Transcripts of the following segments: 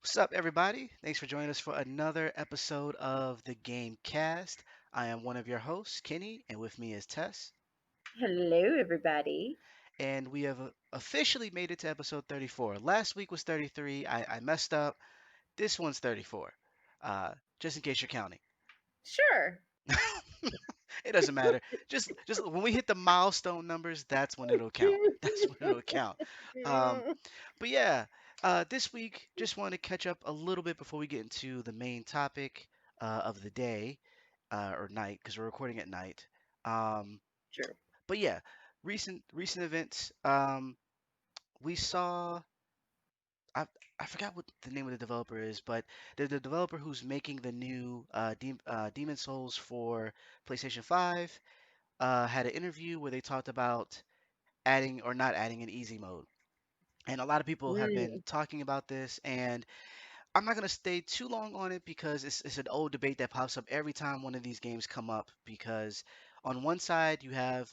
What's up, everybody? Thanks for joining us for another episode of the Game Cast. I am one of your hosts, Kenny, and with me is Tess. Hello, everybody. And we have officially made it to episode 34. Last week was 33. I messed up. This one's 34, uh, just in case you're counting. Sure. It doesn't matter. Just when we hit the milestone numbers, that's when it'll count. That's when it'll count. Um, but yeah, this week just want to catch up a little bit before we get into the main topic of the day or night because we're recording at night. Um, True. but yeah, recent events. We saw. I, I forgot what the name of the developer is, but the developer who's making the new Demon Souls for PlayStation 5 had an interview where they talked about adding or not adding an easy mode. And a lot of people have been Mm, talking about this, and I'm not going to stay too long on it because it's an old debate that pops up every time one of these games come up. Because on one side, you have,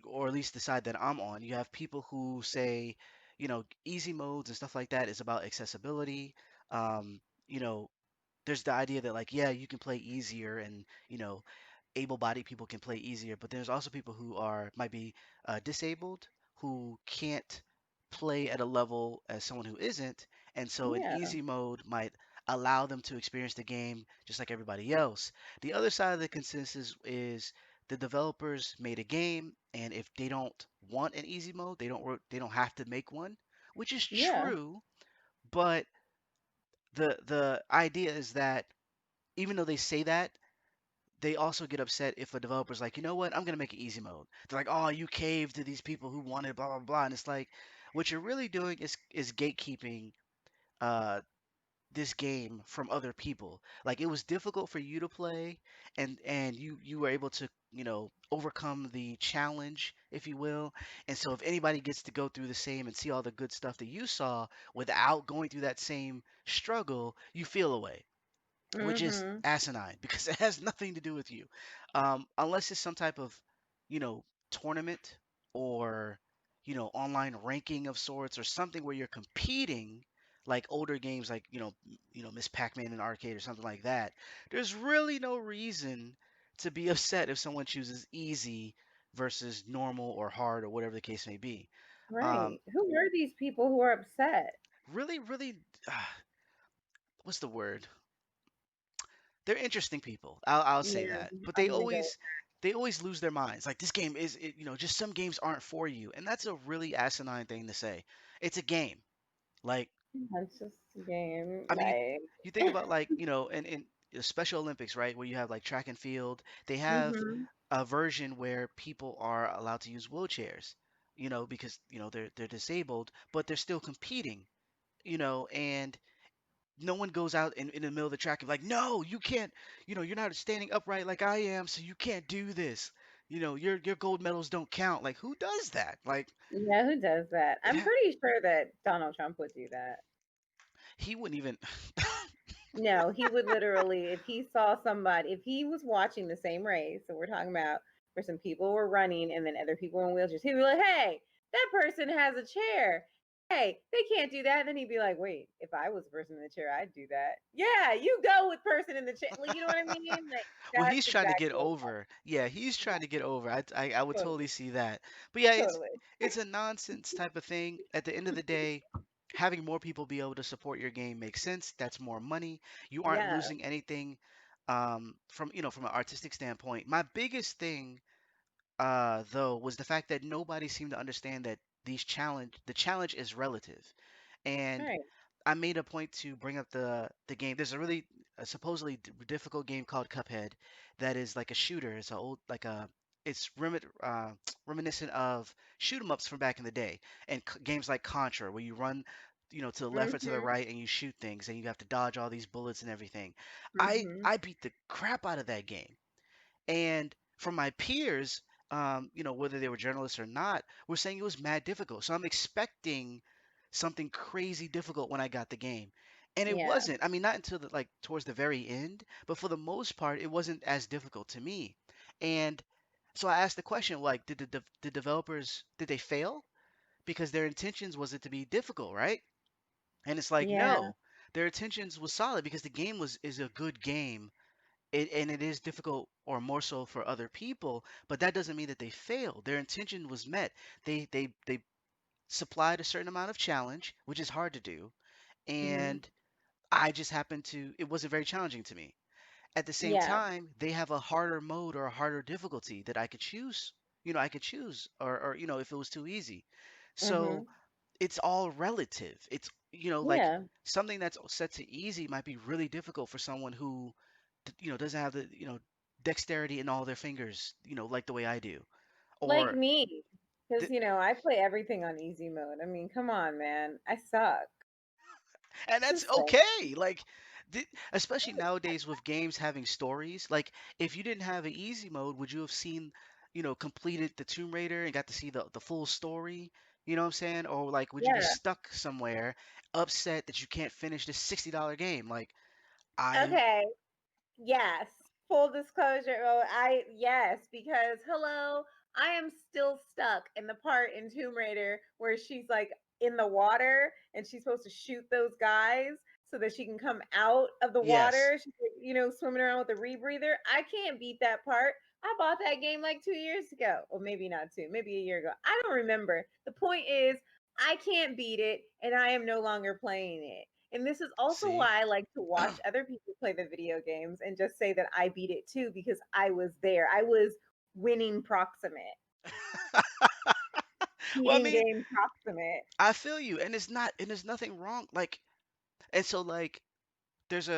or at least the side that I'm on, you have people who say, easy modes and stuff like that is about accessibility. Um, you know, there's the idea that, like, yeah, you can play easier and, able-bodied people can play easier, but there's also people who might be disabled who can't play at a level as someone who isn't, and so an yeah. easy mode might allow them to experience the game just like everybody else. The other side of the consensus is the developers made a game, and if they don't want an easy mode, they don't have to make one, which is Yeah. true, but the idea is that even though they say that, they also get upset if a developer's like, you know what, I'm gonna make an easy mode. They're like, oh, you caved to these people who wanted blah blah blah, and it's like, what you're really doing is gatekeeping uh this game from other people. Like it was difficult for you to play, and you were able to overcome the challenge, if you will. And so if anybody gets to go through the same and see all the good stuff that you saw without going through that same struggle, you feel away, which is Mm-hmm. asinine because it has nothing to do with you. Unless it's some type of, you know, tournament or, online ranking of sorts or something where you're competing, like older games like, Miss Pac-Man in arcade or something like that. There's really no reason to be upset if someone chooses easy versus normal or hard or whatever the case may be. Um, Right. Who are these people who are upset? really, really, what's the word? They're interesting people. I'll say Yeah, that. But I'm gonna go. they always lose their minds. Like this game just some games aren't for you, and that's a really asinine thing to say. It's a game. Like That's just a game. I mean, you think Like, about like in the Special Olympics, right, where you have like track and field. They have mm-hmm. a version where people are allowed to use wheelchairs, because they're disabled, but they're still competing, and no one goes out in the middle of the track and like, no, you can't, you're not standing upright like I am, so you can't do this. Your gold medals don't count. Like, who does that? Like, Yeah, who does that? it I'm pretty sure that Donald Trump would do that. he wouldn't even. No, he would literally, if he saw somebody, if he was watching the same race, so we're talking about where some people were running and then other people in wheelchairs, he'd be like, hey, that person has a chair. Hey, they can't do that. And then he'd be like, wait, if I was the person in the chair, I'd do that. Yeah, you go with person in the chair. Like, you know what I mean? Like, Well, that's he's trying to get exactly what over. Yeah, he's yeah, trying to get over. I would totally totally. see that. But yeah, Totally. it's a nonsense type of thing. At the end of the day, having more people be able to support your game makes sense. That's more money. You aren't Yeah. losing anything from an artistic standpoint. My biggest thing though was the fact that nobody seemed to understand that the challenge is relative. All And right. I made a point to bring up the game. There's a supposedly difficult game called Cuphead that is like a shooter. It's a old like a it's reminiscent of shoot 'em ups from back in the day, and games like Contra where you run, to the left or to the Mm-hmm. right and you shoot things and you have to dodge all these bullets and everything. I Mm-hmm. I beat the crap out of that game, and from my peers, whether they were journalists or not, were saying it was mad difficult. So I'm expecting something crazy difficult when I got the game. And it Yeah. wasn't. I mean, not until like towards the very end, but for the most part, it wasn't as difficult to me. And so I asked the question, like, did developers did they fail? Because their intentions was it to be difficult, right? And it's like, Yeah. no, their intentions was solid because the game was is a good game. And it is difficult or more so for other people, but that doesn't mean that they failed. Their intention was met. They supplied a certain amount of challenge, which is hard to do, Hmm. and I just happened to it wasn't very challenging to me. At the same Yeah. time, they have a harder mode or a harder difficulty that I could choose. I could choose, or if it was too easy. So Hmm. it's all relative. It's like Yeah. something that's set to easy might be really difficult for someone who doesn't have the dexterity in all their fingers, like the way I do. Like Or me. Because, th- I play everything on easy mode. I mean, come on, man. I suck. and that's Just saying. okay. Like especially nowadays with games having stories. Like if you didn't have an easy mode, would you have seen, completed the Tomb Raider and got to see the full story? You know what I'm saying? Or like would you be Yeah. stuck somewhere upset that you can't finish this $60 game? Like I'm Okay. Yes. Full disclosure. Oh, yes, because hello, I am still stuck in the part in Tomb Raider where she's like in the water and she's supposed to shoot those guys so that she can come out of the yes. water. She's like, swimming around with a rebreather. I can't beat that part. I bought that game like 2 years ago. Or maybe not two, maybe a year ago. I don't remember. The point is, I can't beat it and I am no longer playing it. And this is also See? why I like to watch other people play the video games and just say that I beat it too because I was there. I was winning proximate, Well, I beating mean, game proximate. I feel you, and there's nothing wrong. Like, and so like, there's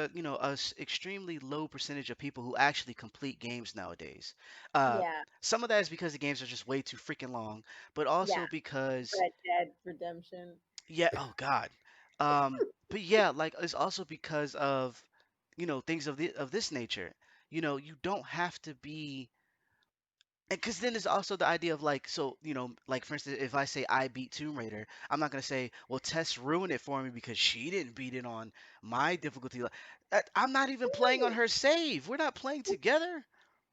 extremely low percentage of people who actually complete games nowadays. Uh, Yeah, some of that is because the games are just way too freaking long, but yeah. also because Red Dead Redemption. yeah, oh God, but yeah, like it's also because of things of this nature. You don't have to be. And because then there's also the idea of like, so, like for instance, if I say I beat Tomb Raider, I'm not gonna say, well, Tess ruined it for me because she didn't beat it on my difficulty. I'm not even playing on Right. her save. We're not playing together.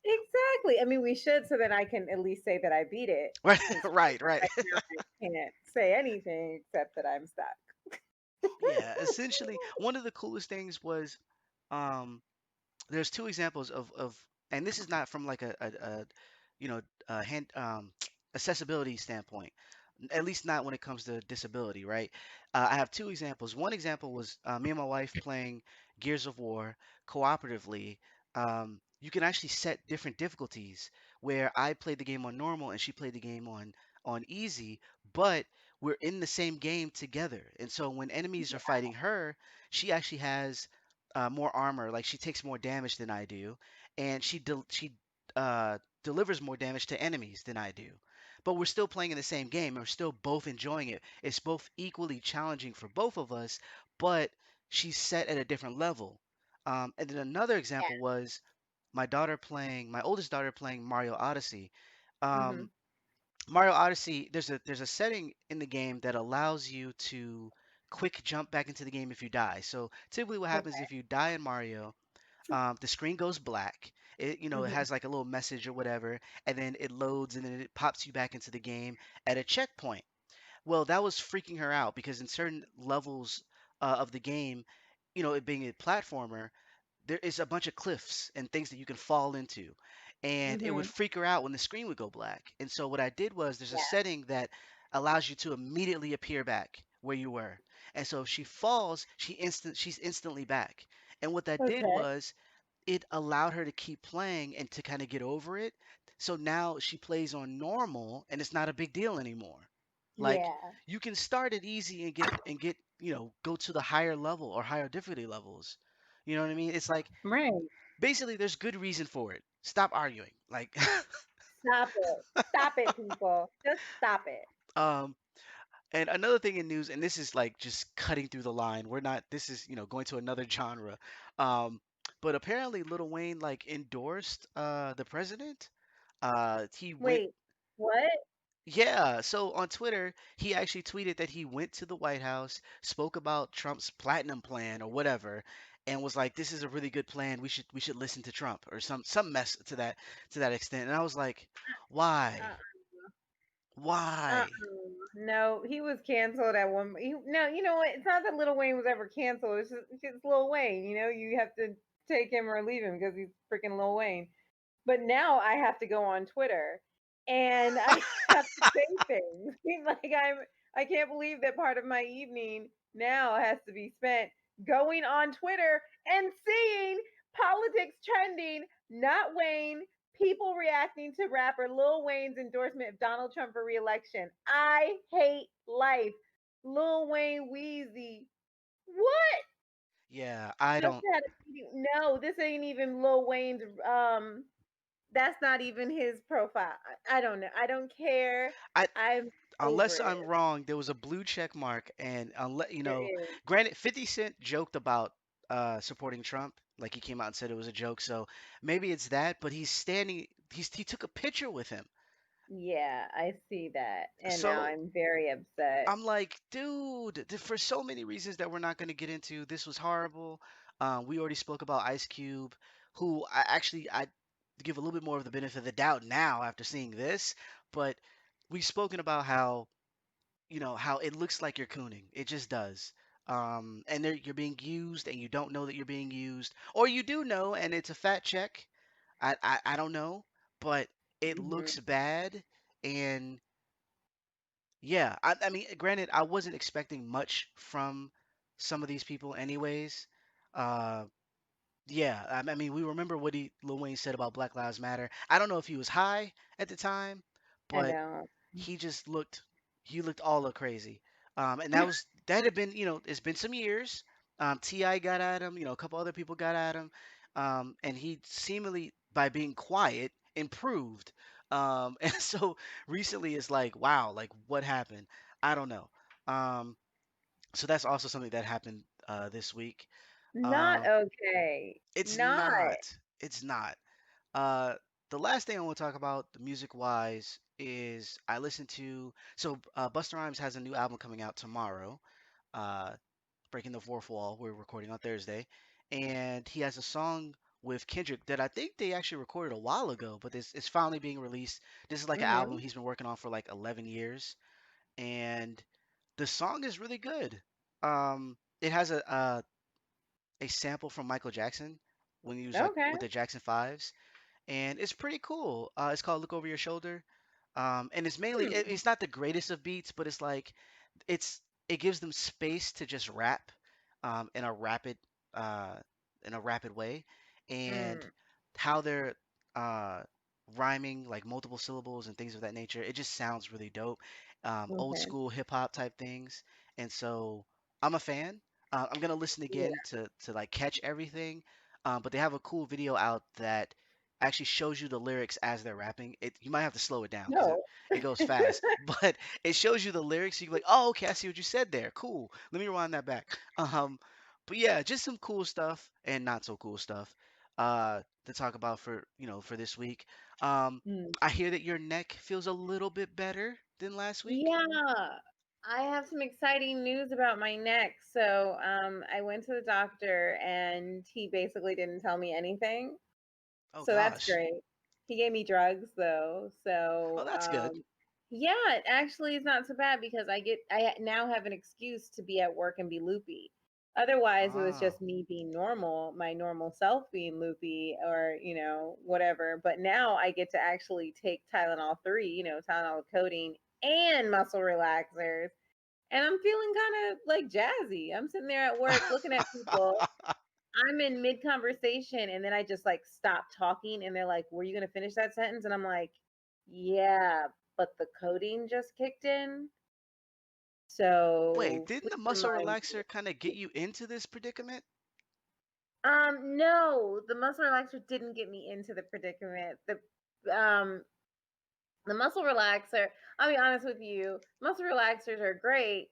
Exactly. I mean, we should so that I can at least say that I beat it Right, because right, right. right now I can't say anything except that I'm stuck. Yeah, essentially, one of the coolest things was, um, there's two examples of and this is not from like a you know hand accessibility standpoint, at least not when it comes to disability, right? I have two examples. One example was me and my wife playing Gears of War cooperatively. You can actually set different difficulties where I played the game on normal and she played the game on easy, but we're in the same game together. And so when enemies are fighting her, she actually has more armor. Like she takes more damage than I do, and she delivers more damage to enemies than I do. But we're still playing in the same game, and we're still both enjoying it. It's both equally challenging for both of us, but she's set at a different level. And then another example was my oldest daughter playing Mario Odyssey. Yeah. Hmm. Um, Mario Odyssey, there's a setting in the game that allows you to quick jump back into the game if you die. So typically, what happens Okay. if you die in Mario, the screen goes black. It Hmm. has like a little message or whatever, and then it loads and then it pops you back into the game at a checkpoint. Well, that was freaking her out because in certain levels of the game, it being a platformer, there is a bunch of cliffs and things that you can fall into. And it would Hmm. freak her out when the screen would go black. And so what I did was there's a Yeah. setting that allows you to immediately appear back where you were. And so if she falls, she's instantly back. And what that did Okay. was it allowed her to keep playing and to kind of get over it. So now she plays on normal and it's not a big deal anymore. Like Yeah. you can start it easy and get, go to the higher level or higher difficulty levels. You know what I mean? It's like Right. basically there's good reason for it. Stop arguing. Like Stop it. Stop it, people. Just stop it. um and another thing in news, and this is like just cutting through the line. We're not this is, going to another genre. Um but apparently Lil Wayne like endorsed the president. He went Wait, what? Yeah, so on Twitter, he actually tweeted that he went to the White House, spoke about Trump's platinum plan or whatever, and was like, "This is a really good plan. We should listen to Trump," or some mess to that extent. And I was like, Uh, "Why? uh, Why?" no, he was canceled at one. No, you know what? It's not that Lil Wayne was ever canceled. It's Lil Wayne. You know, you have to take him or leave him because he's freaking Lil Wayne. But now I have to go on Twitter and I have to say things. Like I can't believe that part of my evening now has to be spent going on Twitter and seeing politics trending, not Wayne, people reacting to rapper Lil Wayne's endorsement of Donald Trump for re-election. I hate life. Lil Wayne Wheezy. What? Yeah, I Just don't. had a meeting. No, this ain't even Lil Wayne's that's not even his profile. I don't know. I don't care. I I'm over unless I'm it. wrong, there was a blue check mark, and unless There is. granted, 50 Cent joked about supporting Trump, like he came out and said it was a joke. So maybe it's that, but he's standing. He took a picture with him. Yeah, I see that. And now So I'm very upset. I'm like, dude, for so many reasons that we're not going to get into, this was horrible. We already spoke about Ice Cube, who I give a little bit more of the benefit of the doubt now after seeing this, but we've spoken about how how it looks like you're cooning. It just does. And you're being used, and you don't know that you're being used, or you do know, and it's a fat check. I don't know, but it Hmm. looks bad, and yeah, I mean, granted, I wasn't expecting much from some of these people, anyways. Uh, yeah, I mean, we remember what Lil Wayne said about Black Lives Matter. I don't know if he was high at the time, I but don't. he just looked, he looked all look crazy. And that had been, it's been some years. Ti got at him, a couple other people got at him, and he seemingly by being quiet improved. And so recently it's like, wow, like what happened? I don't know. Um, so that's also something that happened this week. Not Uh, okay. it's Not. not. It's not. Uh, the last thing I want to talk about, the music wise, is I listened to. Busta Rhymes has a new album coming out tomorrow. Uh, Breaking the Fourth Wall. We're recording on Thursday, and he has a song with Kendrick that I think they actually recorded a while ago, but it's finally being released. This is like an album Hmm. he's been working on for like 11 years, and the song is really good. It has a sample from Michael Jackson when he was like Okay. with the Jackson Fives, and it's pretty cool. It's called Look Over Your Shoulder, and it's mainly Hmm. it's not the greatest of beats, but it's like it's it gives them space to just rap in a uh, rapid way, and Mm. how they're uh, rhyming like multiple syllables and things of that nature. It just sounds really dope, old Okay. school hip hop type things, and so I'm a fan. I'm gonna listen Yeah. again to like catch everything, but they have a cool video out that actually shows you the lyrics as they're rapping. You might have to slow it down because No. it goes fast, but it shows you the lyrics. You can be like, oh, okay, I see what you said there. Cool. Let me rewind that back. But yeah, just some cool stuff and not so cool stuff to talk about for this week. Um, Mm. I hear that your neck feels a little bit better than last week. Yeah. I have some exciting news about my neck. So, I went to the doctor and he basically didn't tell me anything. Oh So that's gosh. great. He gave me drugs though. Oh, So, that's good. yeah, it actually is not so bad because now have an excuse to be at work and be loopy. Otherwise, it was Oh, just me being normal, my normal self being loopy or, whatever. But now I get to actually take Tylenol 3, Tylenol with codeine and muscle relaxers. And I'm feeling kind of like jazzy. I'm sitting there at work looking at people. I'm in mid conversation and then I just like stop talking and they're like, "Were you going to finish that sentence?" And I'm like, "Yeah, but the coding just kicked in." wait, So didn't please the muscle remind me. relaxer kind of get you into this predicament? No, the muscle relaxer didn't get me into the predicament. Um the muscle relaxer, I'll be honest with you, muscle relaxers are great,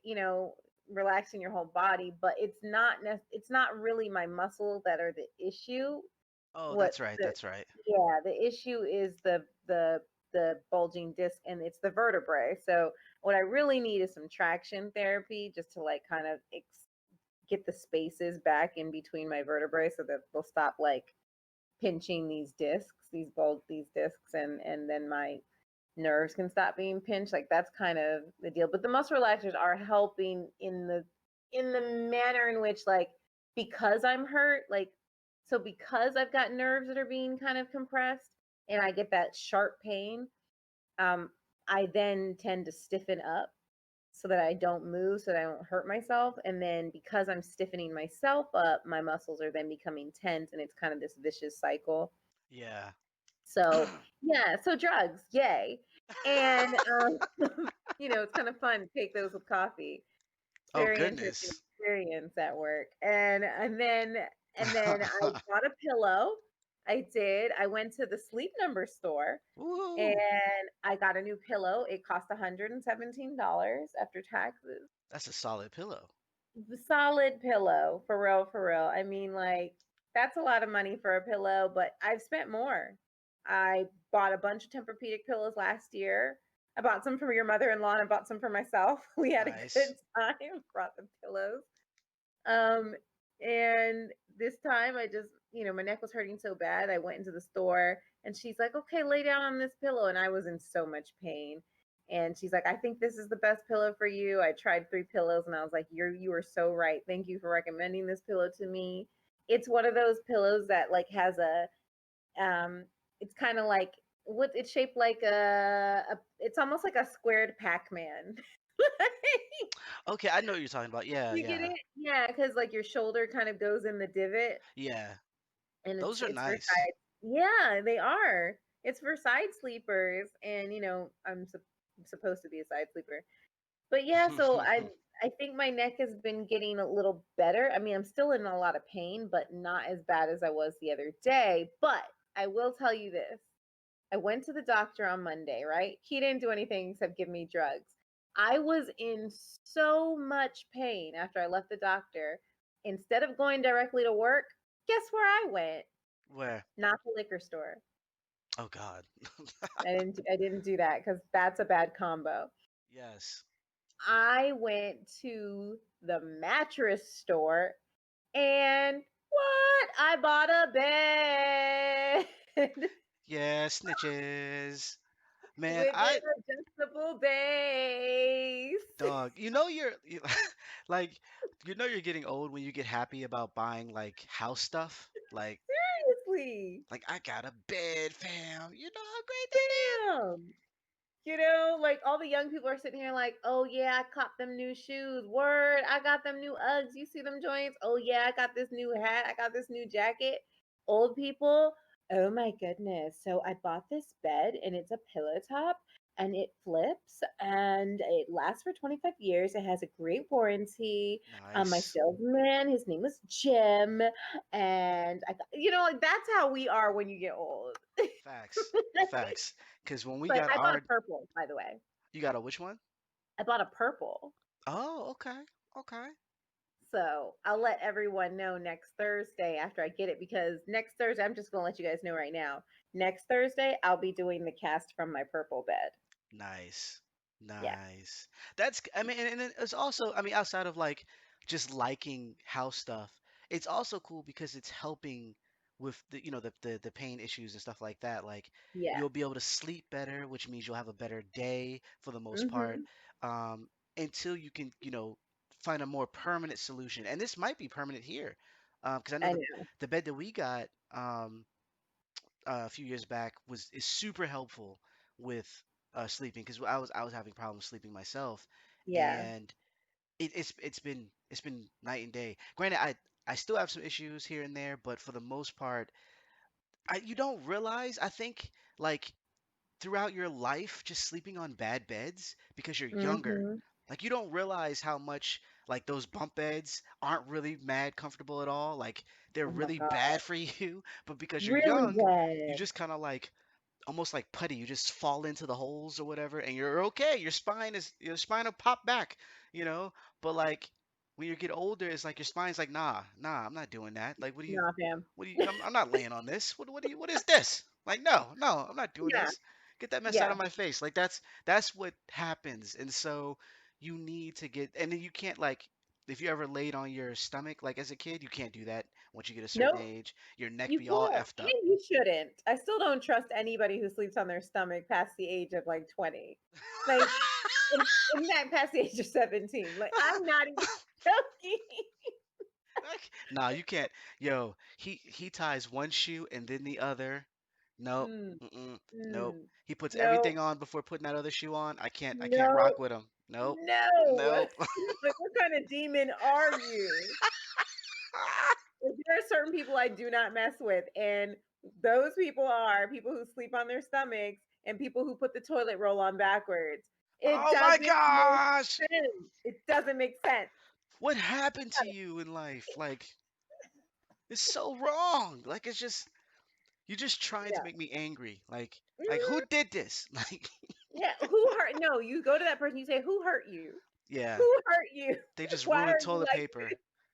relaxing your whole body, but it's not really my muscle that are the issue. Oh, What that's right. the That's right. Yeah, the issue is the bulging disc and it's the vertebrae. So what I really need is some traction therapy just to like kind of get the spaces back in between my vertebrae so that they'll stop like pinching these discs, these discs, and then nerves can stop being pinched. Like that's kind of the deal. But the muscle relaxers are helping in the manner in which like because I'm hurt, like so because I've got nerves that are being kind of compressed and I get that sharp pain, um, I then tend to stiffen up so that I don't move, so that I don't hurt myself. And then because I'm stiffening myself up, my muscles are then becoming tense, and it's kind of this vicious cycle. Yeah. So yeah, so drugs, yay. And it's kind of fun to take those with coffee. It's Oh very interesting goodness. experience at work. And then I bought a pillow. I did. I went to the Sleep Number store and Woo! I got a new pillow. It cost $117 after taxes. That's a solid pillow. Solid pillow, for real, for real. I mean, like, that's a lot of money for a pillow, but I've spent more. I bought a bunch of Tempur-Pedic pillows last year. I bought some for your mother-in-law and I bought some for myself. We had a good Nice. time. Brought the pillows. Um, and this time I just, my neck was hurting so bad. I went into the store and she's like, okay, lay down on this pillow. And I was in so much pain. And she's like, I think this is the best pillow for you. I tried 3 pillows and I was like, you are so right. Thank you for recommending this pillow to me. It's one of those pillows that like has um, it's kind of like what it's shaped like it's almost like a squared Pac-Man. Okay, I know what you're talking about. Yeah, You get yeah. it? Yeah, because like your shoulder kind of goes in the divot, Yeah. and it's Those are it's for nice. side. Yeah, they are. It's for side sleepers, and supposed to be a side sleeper. But yeah, so I think my neck has been getting a little better. I mean, I'm still in a lot of pain, but not as bad as I was the other day. But I will tell you this. I went to the doctor on Monday, right? He didn't do anything except give me drugs. I was in so much pain after I left the doctor. Instead of going directly to work, guess where I went? Where? Not the liquor store. Oh God. I didn't do that cuz that's a bad combo. Yes. I went to the mattress store and what? I bought a bed. Yeah, snitches. Man, With an adjustable base. dog, like, you're getting old when you get happy about buying like house stuff. Seriously. Like I got a bed, fam. You know how great that is? Damn. Like all the young people are sitting here like, oh yeah, I caught them new shoes. Word, I got them new Uggs. You see them joints? Oh yeah, I got this new hat. I got this new jacket. Old people, oh my goodness. So I bought this bed and it's a pillow top and it flips and it lasts for 25 years. It has a great warranty. My Nice. salesman, his name was Jim. And like that's how we are when you get old. Facts. Facts. Because when we But got I bought a our, purple, by the way. you got a which one? I bought a purple. Oh, okay. Okay. So I'll let everyone know next Thursday after I get it because next Thursday, I'm just going to let you guys know right now. Next Thursday, I'll be doing the cast from my purple bed. Nice. Yeah. Nice. I mean, and then it's also, I mean, outside of like just liking house stuff, it's also cool because it's helping with the pain issues and stuff like that. Like Yeah. you'll be able to sleep better, which means you'll have a better day for the most part, Mm-hmm. um, until you can, find a more permanent solution. And this might be permanent here, because I know I the know. the bed that we got, a few years back is super helpful with sleeping because I was having problems sleeping myself, Yeah. and it's been night and day. Granted, I still have some issues here and there, but for the most part, you don't realize. I think like throughout your life, just sleeping on bad beds because you're younger. Mm-hmm. Like you don't realize how much like those bump beds aren't really mad comfortable at all. Like they're Oh my really God. bad for you, but because you're Really young, you bad. just kind of like almost like putty. You just fall into the holes or whatever, and you're okay. Your spine will pop back, you know. But like when you get older, it's like your spine's like, nah, I'm not doing that. Like, Nah, fam. I'm not laying on this. What is this? Like, no, I'm not doing Yeah. this. Get that mess out Yeah. of my face. Like that's what happens, and so you need to get, and then you can't like. if you ever laid on your stomach, like as a kid, you can't do that once you get a certain Nope, age. Your neck you be all can't, effed up. and you shouldn't. I still don't trust anybody who sleeps on their stomach past the age of like 20. Like, in fact, past the age of 17. Like, I'm not even joking. Like, nah, you can't. Yo, he ties one shoe and then the other. Nope. Mm, Mm-mm. Nope. mm. He puts No, everything on before putting that other shoe on. I can't no, rock with him. Nope. no. Nope. Like, what kind of demon are you? Like, there are certain people I do not mess with, and those people are people who sleep on their stomachs and people who put the toilet roll on backwards. It Oh my doesn't make gosh! sense. It doesn't make sense. What happened to you in life? Like, it's so wrong. Like, it's just you're just trying to Yeah. make me angry. Like who Mhm. did this? Like, Yeah. Who hurt? No, you go to that person, you say, "Who hurt you? yeah, Who hurt you? they just Why ruined are you toilet like paper.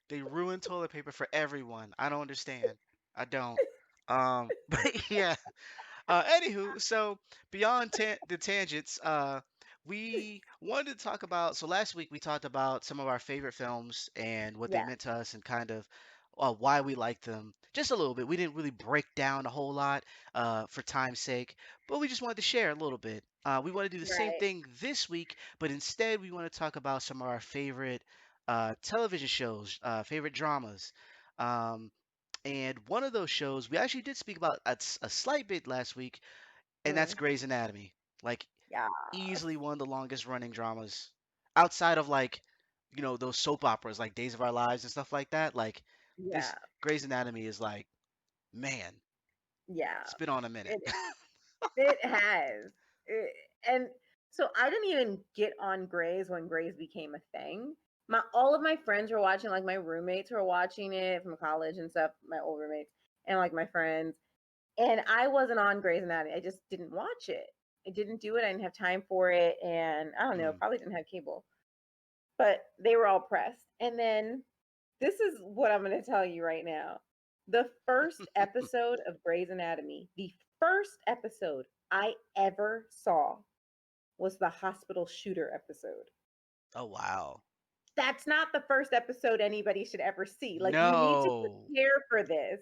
They ruined toilet paper for everyone. I don't understand. I don't. But yeah. Anywho, so beyond the tangents, we wanted to talk about. So last week we talked about some of our favorite films and what they Yeah, meant to us and kind of why we liked them. Just a little bit. We didn't really break down a whole lot for time's sake, but we just wanted to share a little bit. We want to do the same right. thing this week, but instead we want to talk about some of our favorite television shows, favorite dramas. Um, and one of those shows we actually did speak about a slight bit last week, and that's Mm, Grey's Anatomy. Like yeah. easily one of the longest running dramas outside of like, those soap operas like Days of Our Lives and stuff like that. Like this Yeah. Grey's Anatomy is like, man, Yeah. it's been on a minute. It it has. It, and so I didn't even get on Grays when Grays became a thing. My all of my friends were watching, like my roommates were watching it from college and stuff, my old roommates and like my friends. And I wasn't on Grey's Anatomy. I just didn't watch it. I didn't do it. I didn't have time for it. And I don't know, Mm. probably didn't have cable. But they were all pressed. And then this is what I'm going to tell you right now. The first episode of Grey's Anatomy, the first episode I ever saw was the hospital shooter episode. Oh wow. That's not the first episode anybody should ever see. Like, you need to No. prepare for this.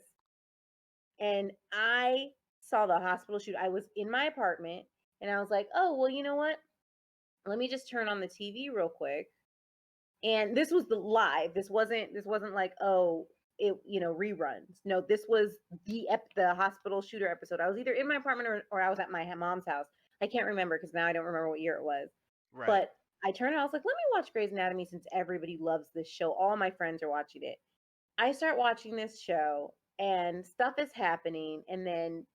And I saw the hospital shoot. I was in my apartment and I was like, oh, well, you know what? Let me just turn on the TV real quick. And this was the live. This wasn't like, oh, it, reruns. No, this was the hospital shooter episode. I was either in my apartment or I was at my mom's house. I can't remember because now I don't remember what year it was. Right. But I turned. I was like, let me watch Grey's Anatomy since everybody loves this show. All my friends are watching it. I start watching this show and stuff is happening, and then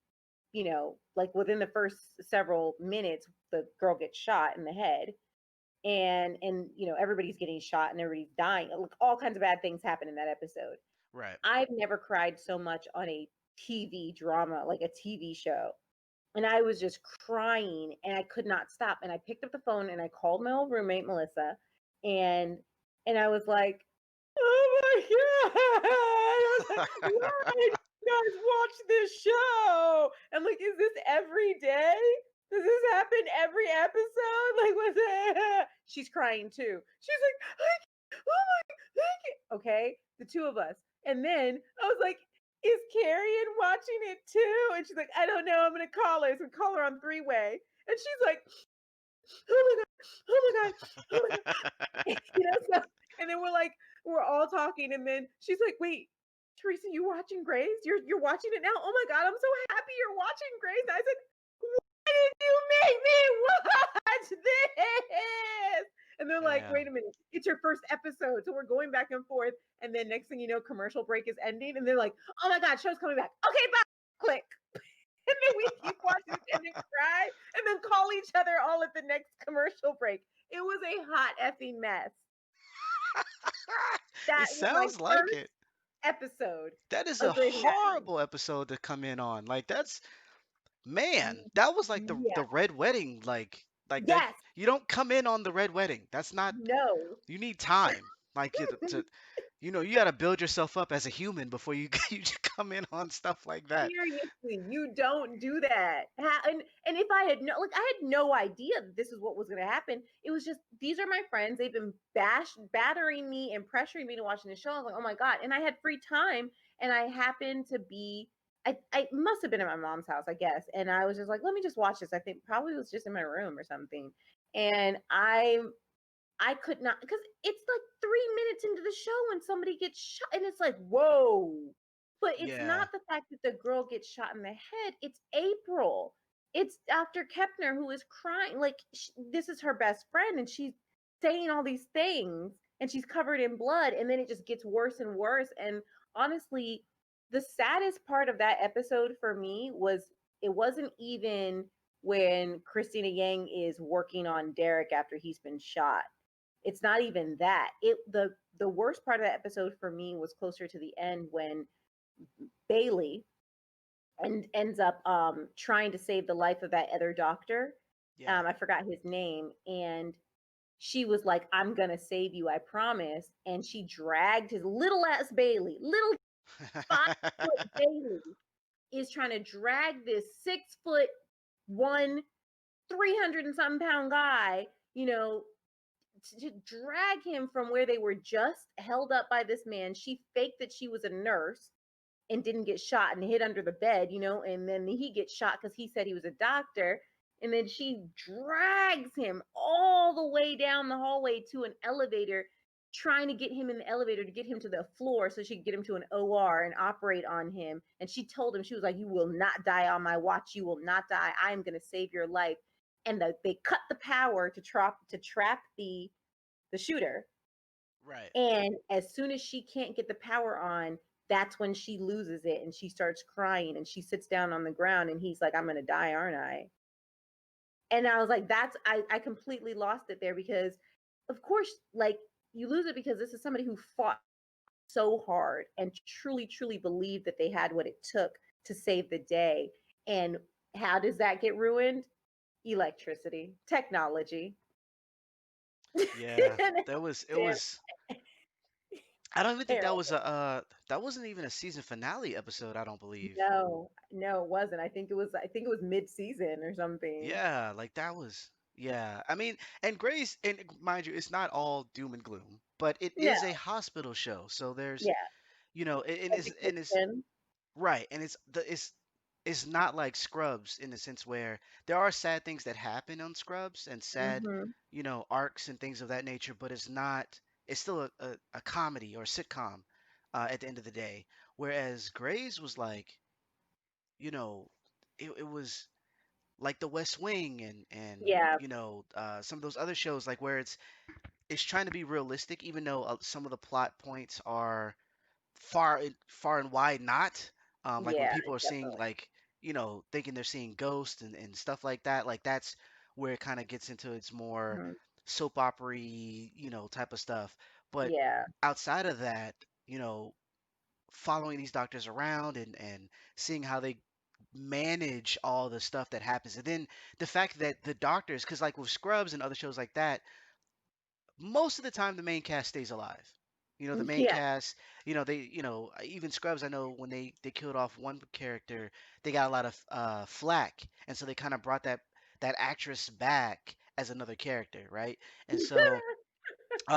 like within the first several minutes, the girl gets shot in the head, and everybody's getting shot and everybody's dying. Like, all kinds of bad things happen in that episode. Right. I've never cried so much on a TV drama, like a TV show. And I was just crying and I could not stop. And I picked up the phone and I called my old roommate, Melissa, and I was like, oh my God. I was like, why do you guys watch this show? I'm like, is this every day? Does this happen every episode? Like, what's that? She's crying too. She's like, oh my, thank you. Okay, the two of us. And then I was like, is Carrie watching it too? And she's like, I don't know. I'm gonna call her. So we call her on three-way. And she's like, oh my God, oh my God, oh my God. So, and then we're all talking, and then she's like, wait, Teresa, you watching Grace? You're watching it now? Oh my God, I'm so happy you're watching Grace. And I said, why did you make me watch this? And they're like, Yeah. wait a minute, it's your first episode. So we're going back and forth. And then next thing you know, commercial break is ending. And they're like, oh my God, show's coming back. Okay, bye. Click. And then we keep watching and then cry and then call each other all at the next commercial break. It was a hot effing mess. It That was my sounds like first it. episode That is a of Grey's Anatomy. horrible episode to come in on. Like that's man, Y- that was like the Yeah. red wedding, like that. Yes. You don't come in on the red wedding. That's not. No. You need time. Like You got to build yourself up as a human before you you come in on stuff like that. Seriously, you don't do that. And if I had like I had no idea that this is what was going to happen. It was just these are my friends. They've been battering me and pressuring me to watching the show. I was like, oh my god! And I had free time, and I happened to be. I must have been at my mom's house, I guess, and I was just like, let me just watch this. I think probably it was just in my room or something, and I could not because it's like 3 minutes into the show when somebody gets shot, and it's like, whoa. But it's Yeah. not the fact that the girl gets shot in the head. It's April. It's Dr. Kepner who is crying. Like, this is her best friend, and she's saying all these things, and she's covered in blood. And then it just gets worse and worse. And honestly, the saddest part of that episode for me was it wasn't even when Christina Yang is working on Derek after he's been shot. It's not even that. The worst part of that episode for me was closer to the end when Bailey ends up trying to save the life of that other doctor. Yeah. I forgot his name, and she was like, "I'm gonna save you, I promise." And she dragged his little ass Bailey, little 5 foot Bailey, is trying to drag this 6 foot one, 300 and something pound guy, to drag him from where they were just held up by this man. She faked that she was a nurse and didn't get shot and hid under the bed, and then he gets shot because he said he was a doctor. And then she drags him all the way down the hallway to an elevator, trying to get him in the elevator to get him to the floor so she could get him to an OR and operate on him. And she told him, she was like, "You will not die on my watch. You will not die. I am going to save your life." And they cut the power to trap the shooter. Right. And as soon as she can't get the power on, that's when she loses it and she starts crying and she sits down on the ground and he's like, "I'm gonna die, aren't I?" And I was like, I completely lost it there because of course, like, you lose it because this is somebody who fought so hard and truly, truly believed that they had what it took to save the day. And how does that get ruined? Electricity, technology. Yeah. There was it Damn, was I don't even think that was terrible. a that wasn't even a season finale episode, I don't believe. No, no, it wasn't. I think it was mid-season or something. Yeah, like that was yeah. I mean, and Grace, and mind you, it's not all doom and gloom, but it No, is a hospital show. So there's, yeah, and it's education. right, and it's not like Scrubs in the sense where there are sad things that happen on Scrubs and sad, Mhm. arcs and things of that nature, but it's still a comedy or a sitcom at the end of the day. Whereas Grey's was like, you know, it was like The West Wing and Yeah, some of those other shows like where it's trying to be realistic, even though some of the plot points are far and wide not. Like when yeah, people are seeing definitely. like thinking they're seeing ghosts and stuff like that, like that's where it kind of gets into its more Mhm. soap opera type of stuff. But Yeah, outside of that, you know, following these doctors around and seeing how they manage all the stuff that happens. And then the fact that the doctors, because like with Scrubs and other shows like that, most of the time the main cast stays alive. The main yeah, cast, even Scrubs, I know when they killed off one character, they got a lot of flack, and so they kind of brought that actress back as another character, right? And so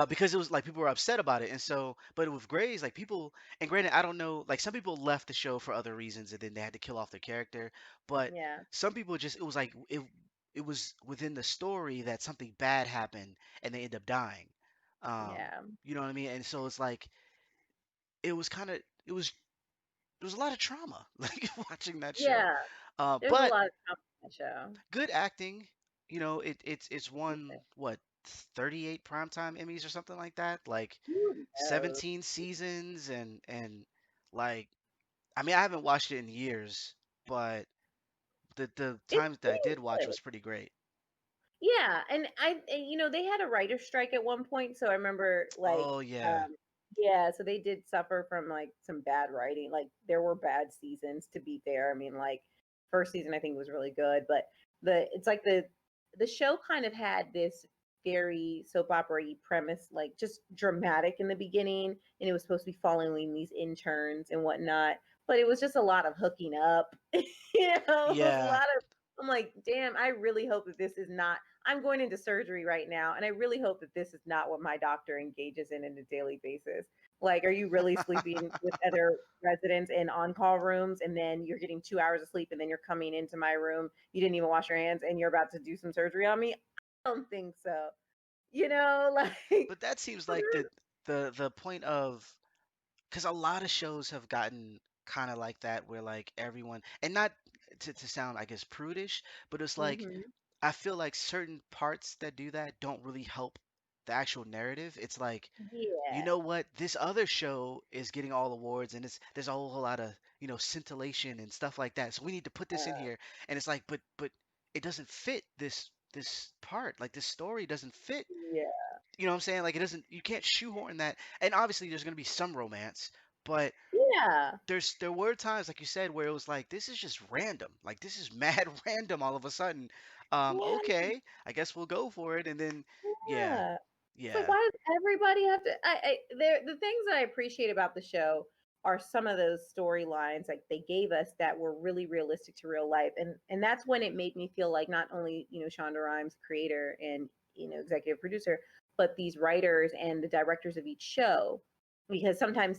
because it was like people were upset about it, and so but with Grays, like people, and granted, I don't know, like some people left the show for other reasons, and then they had to kill off their character, but yeah, some people just it was like it was within the story that something bad happened and they end up dying. yeah, You know what I mean? And so it's like it was kind of it was a lot of trauma like watching that show. yeah. There's a But lot of trauma in that show. good acting. It's won what 38 primetime Emmys or something like that. Like Who knows? 17 seasons and like I mean I haven't watched it in years, but the It's times that I pretty did watch good. was pretty great. Yeah, they had a writer's strike at one point, so I remember like, Oh yeah. um, yeah, so they did suffer from like some bad writing. Like there were bad seasons, to be fair. I mean, like first season I think was really good, but it's like the show kind of had this. very soap opera-y premise, like just dramatic in the beginning, and it was supposed to be following these interns and whatnot. But it was just a lot of hooking up. It was a Yeah. lot of. I'm like, damn, I really hope that this is not. I'm going into surgery right now, and I really hope that this is not what my doctor engages in a daily basis. Like, are you really sleeping with other residents in on-call rooms, and then you're getting 2 hours of sleep, and then you're coming into my room, you didn't even wash your hands, and you're about to do some surgery on me? I don't think so. Like, But that seems like the point of, because a lot of shows have gotten kind of like that, where like everyone, and not to sound, I guess, prudish, but it's like hmm I feel like certain parts that do that don't really help the actual narrative. It's like, you yeah, know what, this other show is getting all awards, and there's a whole lot of, scintillation and stuff like that, so we need to put this in uh, here. And it's like, but it doesn't fit this part, like this story doesn't fit. yeah, You know what I'm saying? Like, it doesn't, you can't shoehorn that. And obviously there's going to be some romance, but yeah, there were times, like you said, where it was like, this is just random, like this is mad random all of a sudden. yeah. Okay, I guess we'll go for it. And then yeah, Yeah. It's like, yeah, why does everybody have to? The things that I appreciate about the show are some of those storylines like they gave us that were really realistic to real life, and that's when it made me feel like not only Shonda Rhimes, creator and executive producer, but these writers and the directors of each show, because sometimes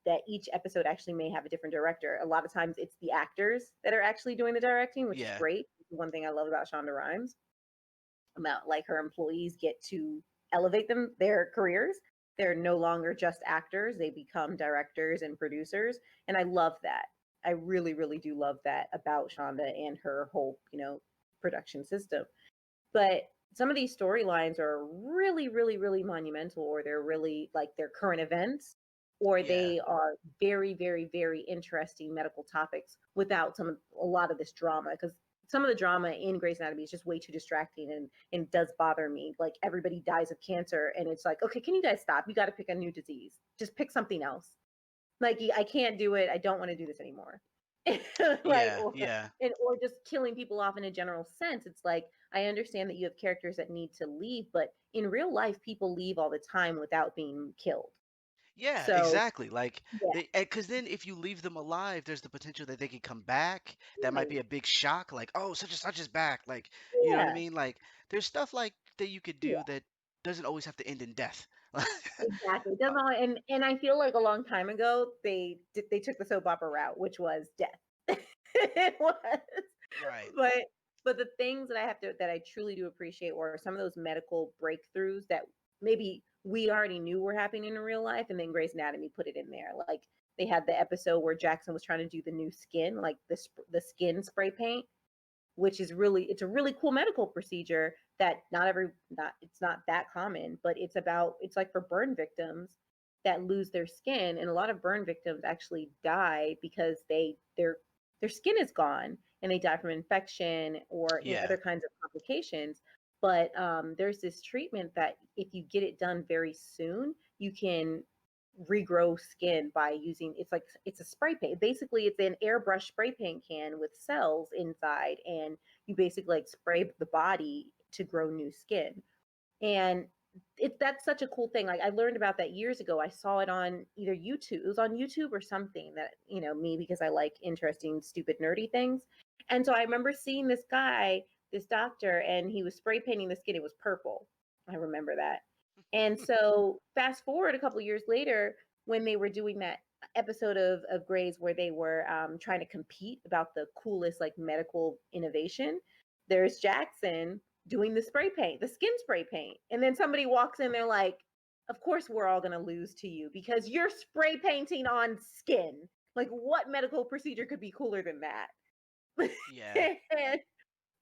that each episode actually may have a different director. A lot of times it's the actors that are actually doing the directing, which is yeah, great. One thing I love about Shonda Rhimes, about like her employees get to elevate their careers. They're no longer just actors, they become directors and producers, and I love that. I really really do love that about Shonda and her whole production system. But some of these storylines are really really really monumental, or they're really like they're current events, or yeah, they are very very very interesting medical topics without a lot of this drama, because some of the drama in Grey's Anatomy is just way too distracting, and does bother me. Like, everybody dies of cancer, and it's like, okay, can you guys stop? You got to pick a new disease. Just pick something else. Like, I can't do it. I don't want to do this anymore. Like, yeah, yeah. or just killing people off in a general sense. It's like, I understand that you have characters that need to leave, but in real life, people leave all the time without being killed. Yeah, So exactly. Like, yeah, because then if you leave them alive, there's the potential that they could come back. That might right, be a big shock. Like, oh, such and such is back. Like, you know what I yeah, mean? Like, there's stuff like that you could yeah. do that doesn't always have to end in death. Exactly. It Uh, doesn't all, and I feel like a long time ago they took the soap opera route, which was death. It was. right. But the things that I truly do appreciate were some of those medical breakthroughs that maybe we already knew were happening in real life, and then Grey's Anatomy put it in there. Like, they had the episode where Jackson was trying to do the new skin, like the skin spray paint, which is really, it's a really cool medical procedure that not it's not that common, but it's like for burn victims that lose their skin, and a lot of burn victims actually die because their skin is gone, and they die from infection or Yeah, other kinds of complications. But there's this treatment that if you get it done very soon, you can regrow skin by using, it's a spray paint. Basically, it's an airbrush spray paint can with cells inside, and you basically like spray the body to grow new skin. And that's such a cool thing. Like, I learned about that years ago. I saw it on either YouTube. It was on YouTube or something, that me, because I like interesting, stupid, nerdy things. And so I remember seeing this guy, this doctor, and he was spray painting the skin. It was purple. I remember that. And so fast forward a couple years later, when they were doing that episode of Grey's where they were trying to compete about the coolest like medical innovation, there's Jackson doing the spray paint, the skin spray paint. And then somebody walks in, they're like, of course we're all going to lose to you because you're spray painting on skin. Like, what medical procedure could be cooler than that? yeah, and,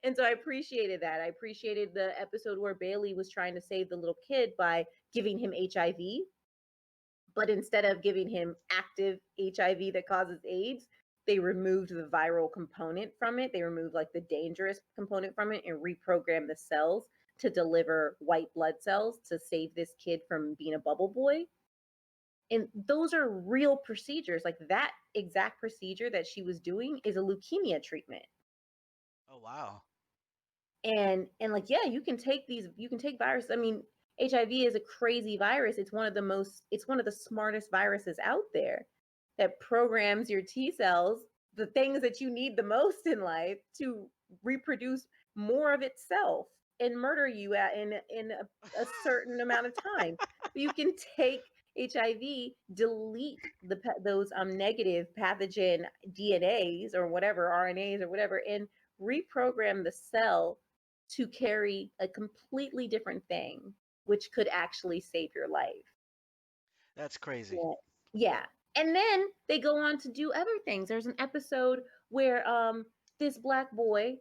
and so I appreciated that. I appreciated the episode where Bailey was trying to save the little kid by giving him HIV, but instead of giving him active HIV that causes AIDS, they removed the viral component from it. They removed like the dangerous component from it and reprogrammed the cells to deliver white blood cells to save this kid from being a bubble boy. And those are real procedures. Like, that exact procedure that she was doing is a leukemia treatment. oh wow, And like, yeah, you can take virus. I mean, HIV is a crazy virus. It's one of the smartest viruses out there that programs your T cells, the things that you need the most in life, to reproduce more of itself and murder you in a certain amount of time. But you can take HIV, delete those negative pathogen DNAs or whatever, RNAs or whatever, and reprogram the cell to carry a completely different thing, which could actually save your life. That's crazy. Yeah. Yeah. And then they go on to do other things. There's an episode where this black boy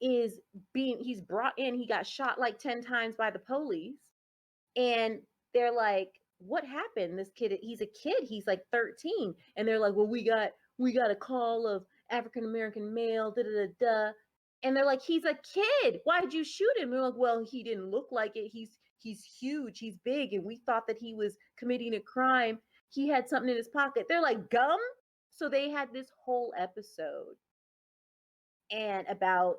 is he's brought in, he got shot like 10 times by the police, and they're like, what happened? This kid, he's a kid, he's like 13, and they're like, well, we got a call of African American male, da da da da, and they're like, he's a kid, why'd you shoot him? And they're like, well, he didn't look like it, he's huge, he's big, and we thought that he was committing a crime, he had something in his pocket. They're like, gum. So they had this whole episode and about,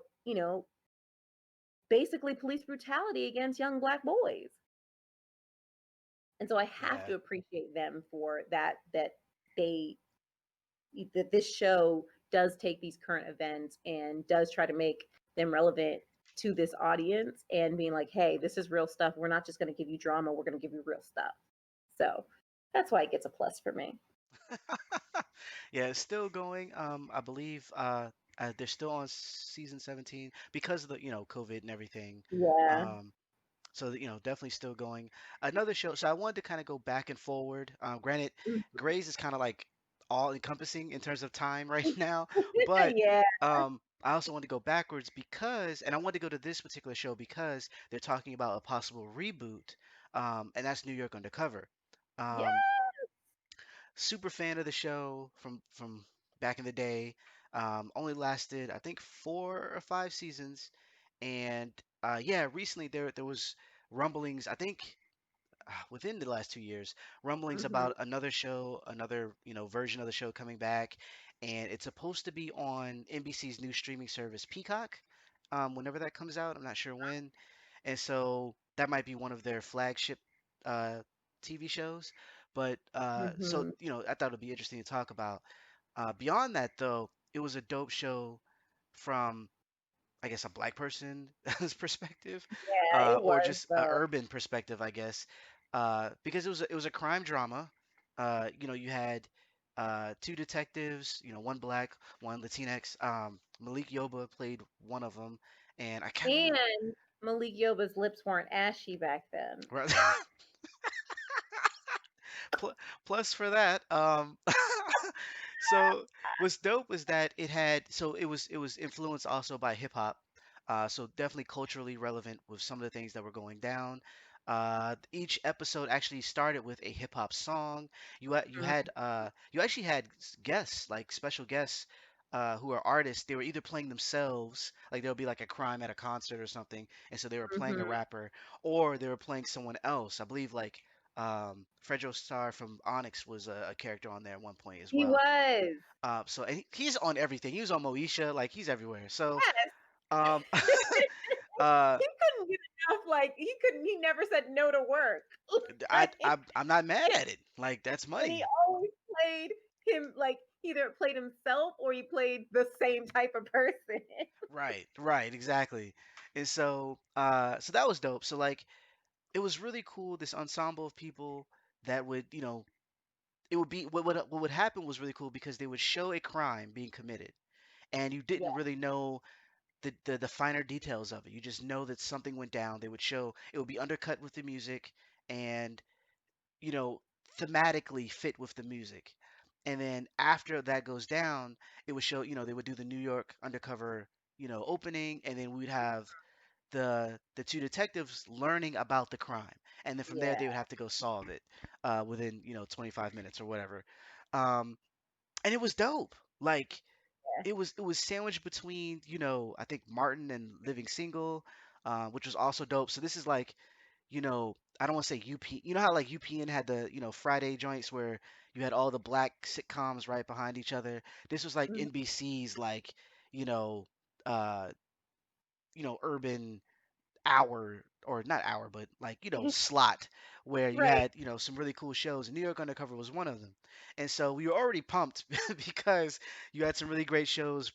basically police brutality against young black boys. And so I have Yeah, to appreciate them for they that this show does take these current events and does try to make them relevant to this audience and being like, hey, this is real stuff, we're not just going to give you drama, we're going to give you real stuff. So that's why it gets a plus for me. yeah, it's still going. I believe they're still on season 17 because of the COVID and everything. Yeah. Um, so definitely still going. Another show. So I wanted to kind of go back and forward. Granted, Mm. Grey's is kind of like all encompassing in terms of time right now, but Yeah. I also want to go backwards because, and I want to go to this particular show because they're talking about a possible reboot, and that's New York Undercover. Yeah. Um, Super fan of the show from back in the day. Only lasted I think 4 or 5 seasons, and yeah, recently there was rumblings. I think within the last 2 years, rumblings Hmm. about another show, another version of the show coming back, and it's supposed to be on NBC's new streaming service Peacock. Whenever that comes out, I'm not sure when, and so that might be one of their flagship uh, TV shows. But so Hmm. I thought it'd be interesting to talk about. Beyond that, though, it was a dope show from I guess a black person's perspective, Yeah, it or was just a though. urban perspective, I guess, because it was a crime drama. You had two detectives, one black, one Latinx. Malik Yoba played one of them, and I can't remember. And Malik Yoba's lips weren't ashy back then. Right. Pl- Plus for that, so what's dope was that it was influenced also by hip hop, so definitely culturally relevant with some of the things that were going down. Each episode actually started with a hip hop song. You actually had guests, like special guests, who are artists. They were either playing themselves, like there'll be like a crime at a concert or something, and so they were playing a Mm-hmm. rapper, or they were playing someone else. I believe like Fredro Starr from Onyx was a character on there at one point as He well. was. So and he's on everything. He was on Moesha, like he's everywhere. So Yes. um, uh, He couldn't get enough. Like he couldn't. He never said no to work. I, Like, I I'm not mad at it. Like that's and he money. always played him like either played himself or he played the same type of person. Right, right, exactly. And so that was dope. So like it was really cool. This ensemble of people that would it would be what would happen was really cool because they would show a crime being committed and you didn't Yeah. really know the finer details of it. You just know that something went down. They would show it would be undercut with the music and you know thematically fit with the music. And then after that goes down, it would show they would do the New York undercover opening, and then we'd have the two detectives learning about the crime, and then from there Yeah. they would have to go solve it within 25 minutes or whatever. Um, and it was dope. Like it was sandwiched between I think Martin and Living Single, which was also dope. So this is like I don't want to say UP. You know how like UPN had the Friday joints where you had all the black sitcoms right behind each other. This was like Mhm. NBC's like you know uh urban hour, or not hour, but like, slot where you Right. had, some really cool shows. And New York Undercover was one of them. And so we were already pumped because you had some really great shows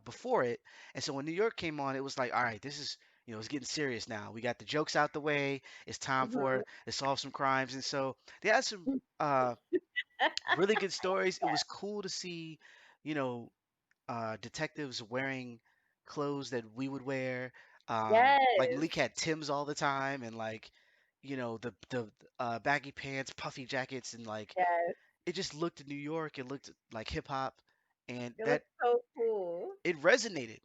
before it. And so when New York came on, it was like, all right, this is, it's getting serious now. We got the jokes out the way. It's time Mhm. for to solve some crimes. And so they had some uh, really good stories. It was cool to see, you know, detectives wearing clothes that we would wear. Like Yes. Malik had Tim's all the time, and like, the baggy pants, puffy jackets, and like Yes. it just looked at New York. It looked like hip hop, and It that looks so cool. it resonated.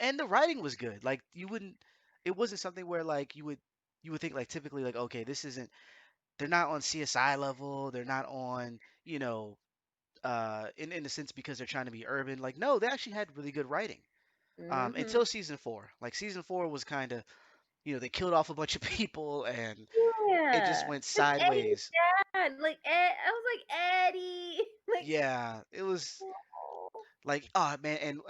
And the writing was good. Like you wouldn't, it wasn't something where like you would think like typically like, okay, this isn't. They're not on CSI level. They're not on, in a sense because they're trying to be urban. Like no, they actually had really good writing. Mhm. Until season four. Like season four was kind of, they killed off a bunch of people and it just Yeah. went It's Eddie's sideways. dad. Like Ed, I was like Eddie. Like, Yeah, it was oh, like, oh man, and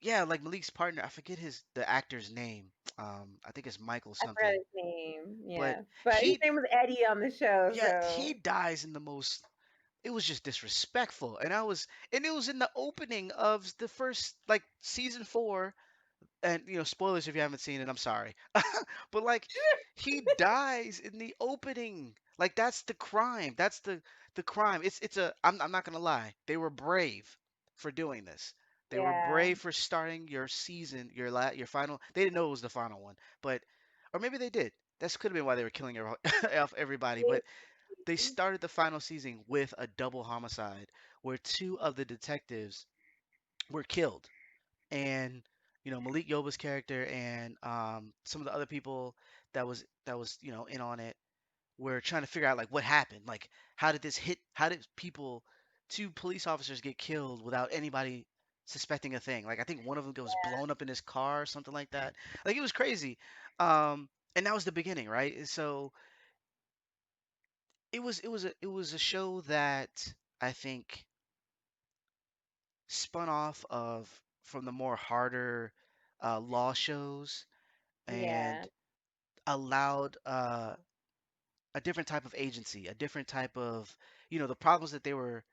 yeah, like Malik's partner, I forget the actor's name. I think it's Michael I forgot something. his name. But Yeah, but his he, name was Eddie on the show. yeah, he So dies in the most. It was just disrespectful, and it was in the opening of the first like season four, and spoilers if you haven't seen it, I'm sorry. But like he dies in the opening. Like that's the crime. That's the crime. I'm not gonna lie. They were brave for doing this. They were yeah, brave for starting your season, your final. They didn't know it was the final one, but or maybe they did. That could have been why they were killing off everybody. But they started the final season with a double homicide where two of the detectives were killed, and Malik Yoba's character and some of the other people that was in on it were trying to figure out like what happened, like how did people, two police officers get killed without anybody suspecting a thing. Like I think one of them was blown up in his car or something like that. Like it was crazy. And that was the beginning, right? And so it was a show that I think spun off of from the more harder law shows yeah, and allowed a different type of agency, a different type of, the problems that they were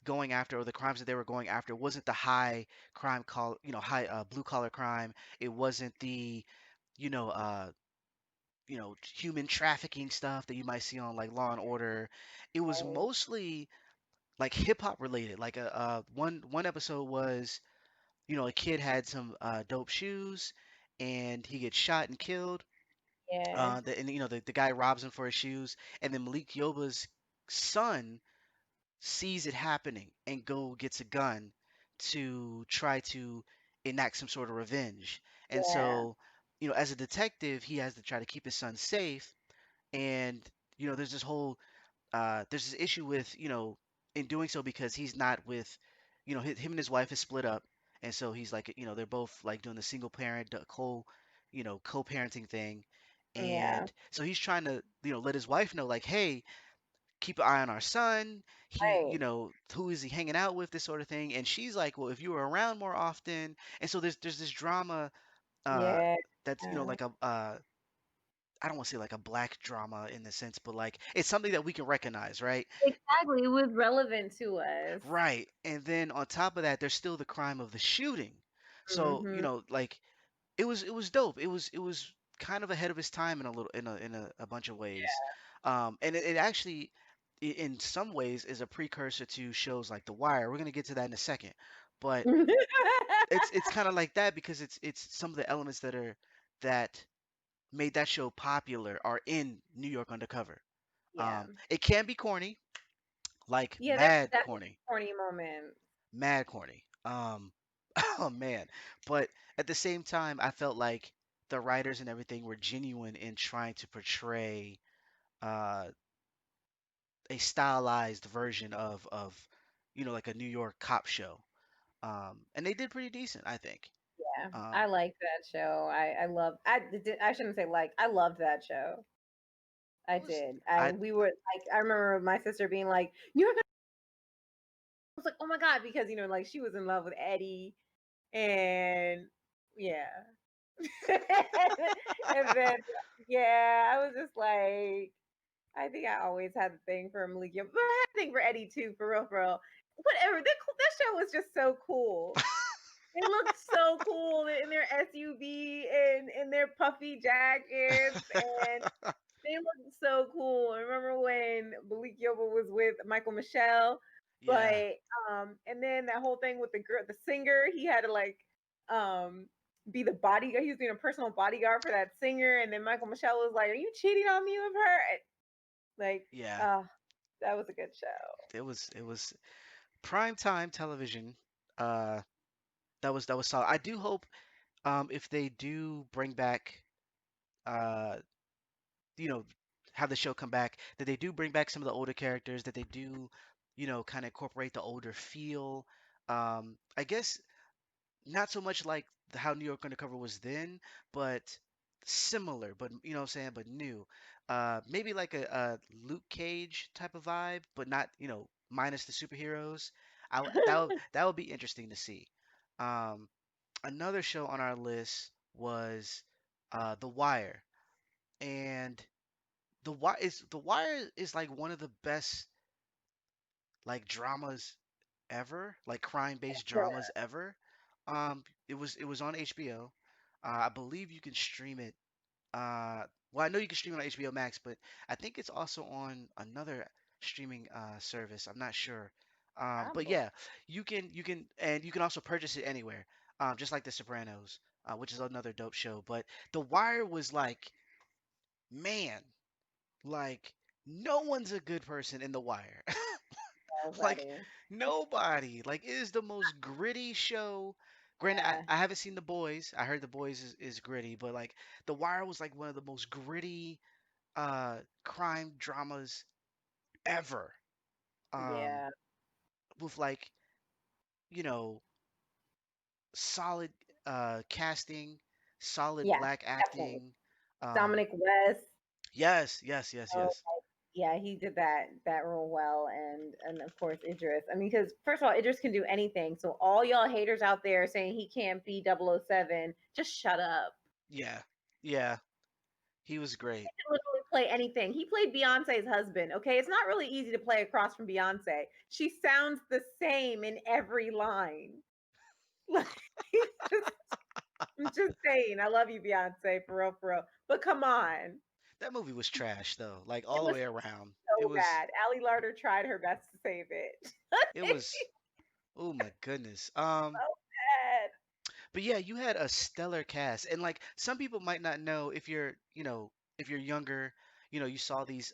going after or the crimes that they were going after wasn't the high crime call, high blue collar crime. It wasn't the, you know, uh, human trafficking stuff that you might see on like Law and Order. It was right. mostly like hip hop related. Like one episode was, a kid had some dope shoes and he gets shot and killed. Yeah, And the guy robs him for his shoes, and then Malik Yoba's son sees it happening and go gets a gun to try to enact some sort of revenge. And yeah, so, as a detective, he has to try to keep his son safe. And there's this whole there's this issue with in doing so because he's not with him and his wife is split up, and so he's like they're both like doing the single parent co-parenting thing, yeah. and so he's trying to let his wife know like, hey, keep an eye on our son. He, Right. who is he hanging out with, this sort of thing. And she's like, well, if you were around more often. And so there's this drama uh Yeah. that's like a I don't want to say like a black drama in the sense, but like it's something that we can recognize, right? Exactly. It was relevant to us. Right. And then on top of that, there's still the crime of the shooting. So, Hmm. like it was dope. It was kind of ahead of its time in a little in a bunch of ways. And it actually in some ways is a precursor to shows like The Wire. We're gonna get to that in a second. But it's kind of like that because it's some of the elements that made that show popular are in New York Undercover. Yeah. It can be corny, like Yeah, there's mad definitely corny, corny moments. mad corny. Oh man. But at the same time, I felt like the writers and everything were genuine in trying to portray uh, a stylized version of like a New York cop show. And they did pretty decent, I think. Yeah, I Um, like that show. I shouldn't say like I loved that show. I it was did. I And we were like I remember my sister being like, "You're gonna," I was like, "Oh my god," because like she was in love with Eddie and yeah. And then yeah, I was just like, I think I always had the thing for Malikia, but I had a thing for Eddie too, for real, for real. Whatever. That show was just so cool. They looked so cool in their SUV and in their puffy jackets, and they looked so cool. I remember when Malik Yoba was with Michael Michelle, Yeah, but and then that whole thing with the girl, the singer, he had to like um be the bodyguard. He was being a personal bodyguard for that singer, and then Michael Michelle was like, "Are you cheating on me with her?" Like, yeah. uh, that was a good show. It was prime time television. Uh, that was solid. I do hope if they do bring back uh you know have the show come back, that they do bring back some of the older characters, that they do kind of incorporate the older feel. I guess not so much like how New York Undercover was then, but similar, but what I'm saying, but new. Maybe like a Luke Cage type of vibe, but not, minus the superheroes. That would be interesting to see. Um, Another show on our list was The Wire, and The Wire is like one of the best like dramas ever, like crime-based dramas ever. It was on HBO. I believe you can stream it. Well, I know you can stream it on HBO Max, but I think it's also on another streaming service. I'm not sure. But Probably. yeah, you can also purchase it anywhere. Just like The Sopranos, which is another dope show. But The Wire was like, man, like no one's a good person in The Wire. Like Nobody. nobody. Like it is the most gritty show. Granted, I, Yeah. I haven't seen The Boys. I heard The Boys is gritty, but like The Wire was like one of the most gritty crime dramas ever. Um Yeah. with like, you know, solid casting, solid Yeah. black Definitely. acting. Um Dominic West. yes, yes, yes, Oh, yes. yeah, he did that role well, and of course Idris. I mean, because first of all, Idris can do anything. So all y'all haters out there saying he can't be 007, just shut up. Yeah. Yeah. He was great. He can literally play anything. He played Beyonce's husband. Okay, it's not really easy to play across from Beyonce. She sounds the same in every line. Like, just, I'm just saying, I love you, Beyonce, for real, for real. But come on, That movie was trash though, like it all the was way around. It so was bad. Ali Larter tried her best to save it. it It's was oh my goodness. so bad. But yeah, you had a stellar cast, and like some people might not know if you're younger, you saw these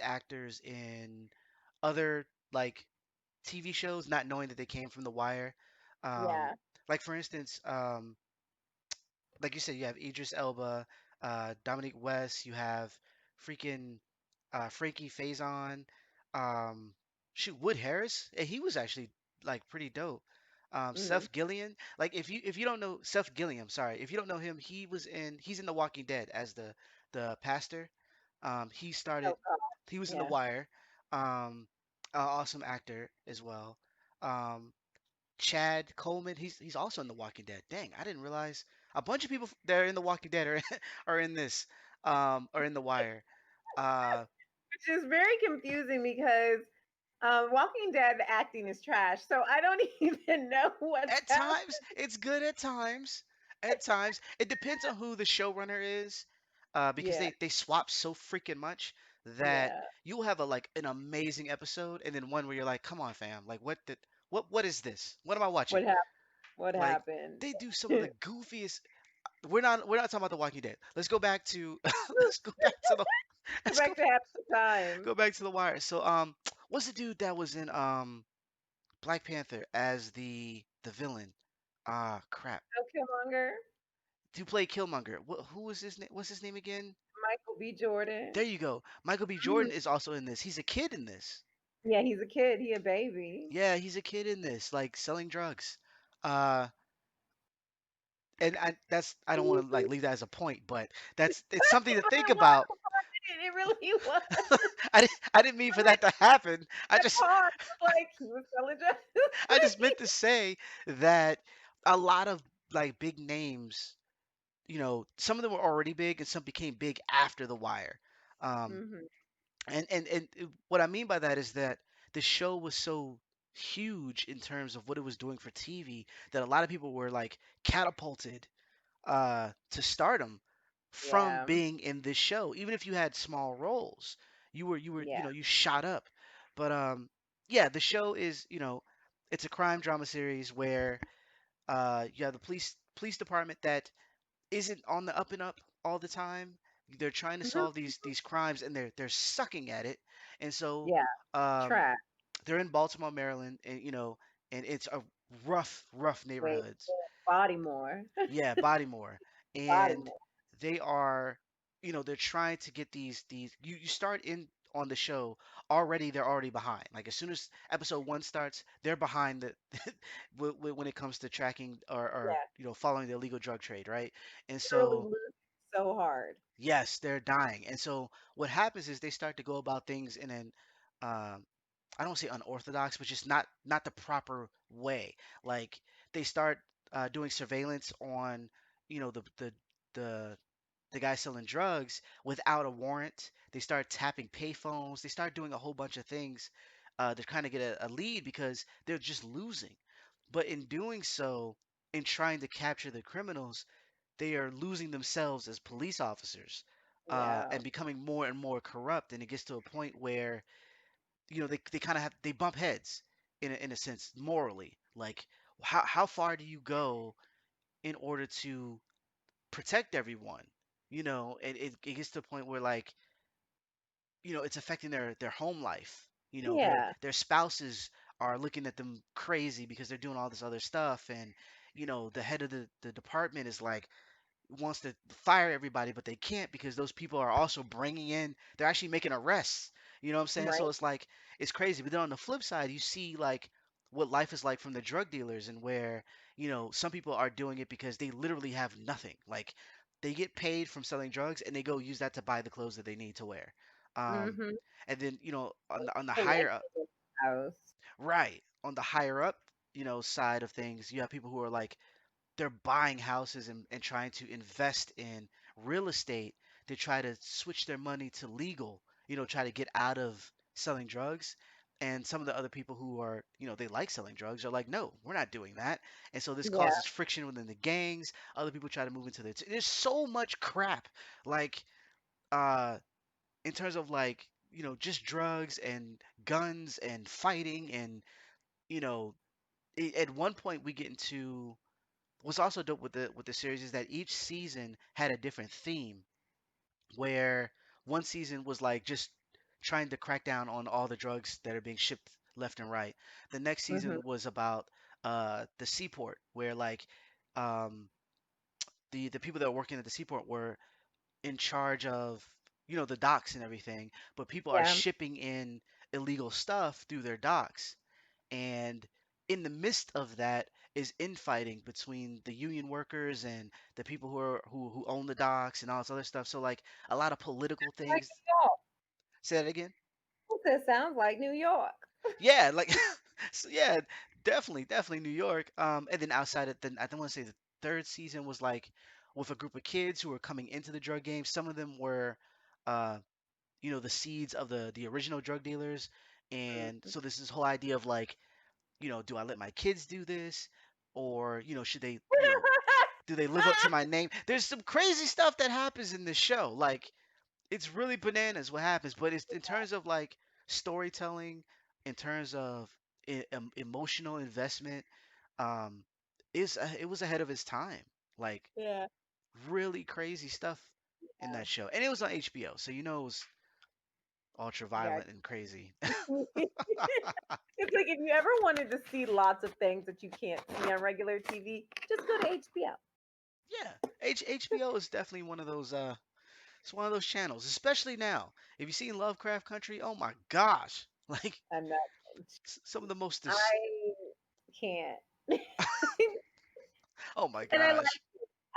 actors in other like TV shows, not knowing that they came from The Wire. Um, Yeah. like for instance, like you said, you have Idris Elba, Dominic West, you have freaking Frankie Faison, um, shoot, Wood Harris. He was actually like pretty dope. Hmm. Seth Gilliam, like if you don't know Seth Gilliam, sorry, if you don't know him, he's in The Walking Dead as the pastor. He started, Oh God. he was in The Yeah. Wire. Um, awesome actor as well. Um, Chad Coleman. He's also in The Walking Dead. Dang, I didn't realize a bunch of people that are in The Walking Dead are are in this, are in The Wire. Uh, Which is very confusing because Walking Dead the acting is trash. So I don't even know what's at happening. times it's good. At times, it depends on who the showrunner is, because Yeah. they swap so freaking much that Yeah. you'll have an amazing episode and then one where you're like, come on, fam, like what is this? What am I watching? What happened? What Like happened? they do some of the goofiest. We're not talking about The Walking Dead. Let's go back to let's go back to the Go let's back to Happy Time. go back to The Wire. So what's the dude that was in Black Panther as the villain? Ah, crap. No Killmonger. To play Killmonger. Who was his name? What's his name again? Michael B. Jordan. There you go. Michael B. Mhm. Jordan is also in this. He's a kid in this. Yeah, he's a kid. He a baby. Yeah, he's a kid in this, like selling drugs. Uh, and I don't want to like leave that as a point, but it's something to But think it was about. funny. It really was. I didn't mean for that to happen. I That just part, like he was selling drugs. I just meant to say that a lot of like big names. some of them were already big and some became big after The Wire. Um, Mhm. and what I mean by that is that the show was so huge in terms of what it was doing for TV that a lot of people were like catapulted to stardom from Yeah. being in this show. Even if you had small roles, Yeah. you shot up. But yeah, the show is, it's a crime drama series where you have the police department that isn't on the up and up all the time. They're trying to Mhm. solve these crimes and they're sucking at it. And so Yeah. um, Track. they're in Baltimore, Maryland, and and it's a rough Wait. neighborhoods. Body more. Yeah, Bodymore. Body And more. they are, they're trying to get these you start in on the show already, they're already behind. Like as soon as episode 1 starts, they're behind the when it comes to tracking or Yeah. following the illegal drug trade, right? And Literally so lose so hard. yes, they're dying. And so what happens is they start to go about things in an um I don't say unorthodox, but just not the proper way. Like they start doing surveillance on, the the guy selling drugs without a warrant. They start tapping payphones. They start doing a whole bunch of things to kind of get a lead because they're just losing. But in doing so, in trying to capture the criminals, they are losing themselves as police officers Yeah. and becoming more and more corrupt. And it gets to a point where they kind of they bump heads in a sense morally. Like how far do you go in order to protect everyone? And it gets to a point where like it's affecting their home life. Yeah. Their spouses are looking at them crazy because they're doing all this other stuff, and the head of the department is like wants to fire everybody, but they can't because those people are also bringing in, they're actually making arrests. You know what I'm saying? So Right. it's like, it's crazy. But then on the flip side, you see like what life is like from the drug dealers and where, some people are doing it because they literally have nothing. Like they get paid from selling drugs and they go use that to buy the clothes that they need to wear. Um, Mhm. and then, on the higher up, Connected house. right, on the higher up, side of things, you have people who are like, they're buying houses and trying to invest in real estate to try to switch their money to legal, try to get out of selling drugs. And some of the other people who are, they like selling drugs are like, no, we're not doing that. And so this Yeah. causes friction within the gangs. Other people try to move into the, there's so much crap, like, uh, in terms of like, just drugs and guns and fighting and, you know, at one point we get into what's also dope with the series is that each season had a different theme where one season was like just trying to crack down on all the drugs that are being shipped left and right. The next Mhm. season was about the seaport where like um the people that were working at the seaport were in charge of the docks and everything, but people are Yeah. shipping in illegal stuff through their docks. And in the midst of that is infighting between the union workers and the people who own the docks and all this other stuff. So like a lot of political Like things. New York. Say that again. That sounds like New York. Yeah, like so yeah, definitely New York. And then outside of I don't want to say the third season was like with a group of kids who were coming into the drug game. Some of them were uh the seeds of the original drug dealers. And Mhm. so this is whole idea of like, do I let my kids do this? Or, should they, do they live up to my name? There's some crazy stuff that happens in this show. Like, it's really bananas what happens, but it's in terms of like storytelling, in terms of emotional investment, um, it was ahead of its time. Like, Yeah. really crazy stuff in that show. And it was on HBO, so it was ultra Yeah. violent and crazy. It's like if you ever wanted to see lots of things that you can't see on regular TV, just go to HBO. Yeah, HBO is definitely one of those it's one of those channels, especially now. If you've seen Lovecraft Country, oh my gosh. Like I'm not. some of the most I can't. oh my And gosh.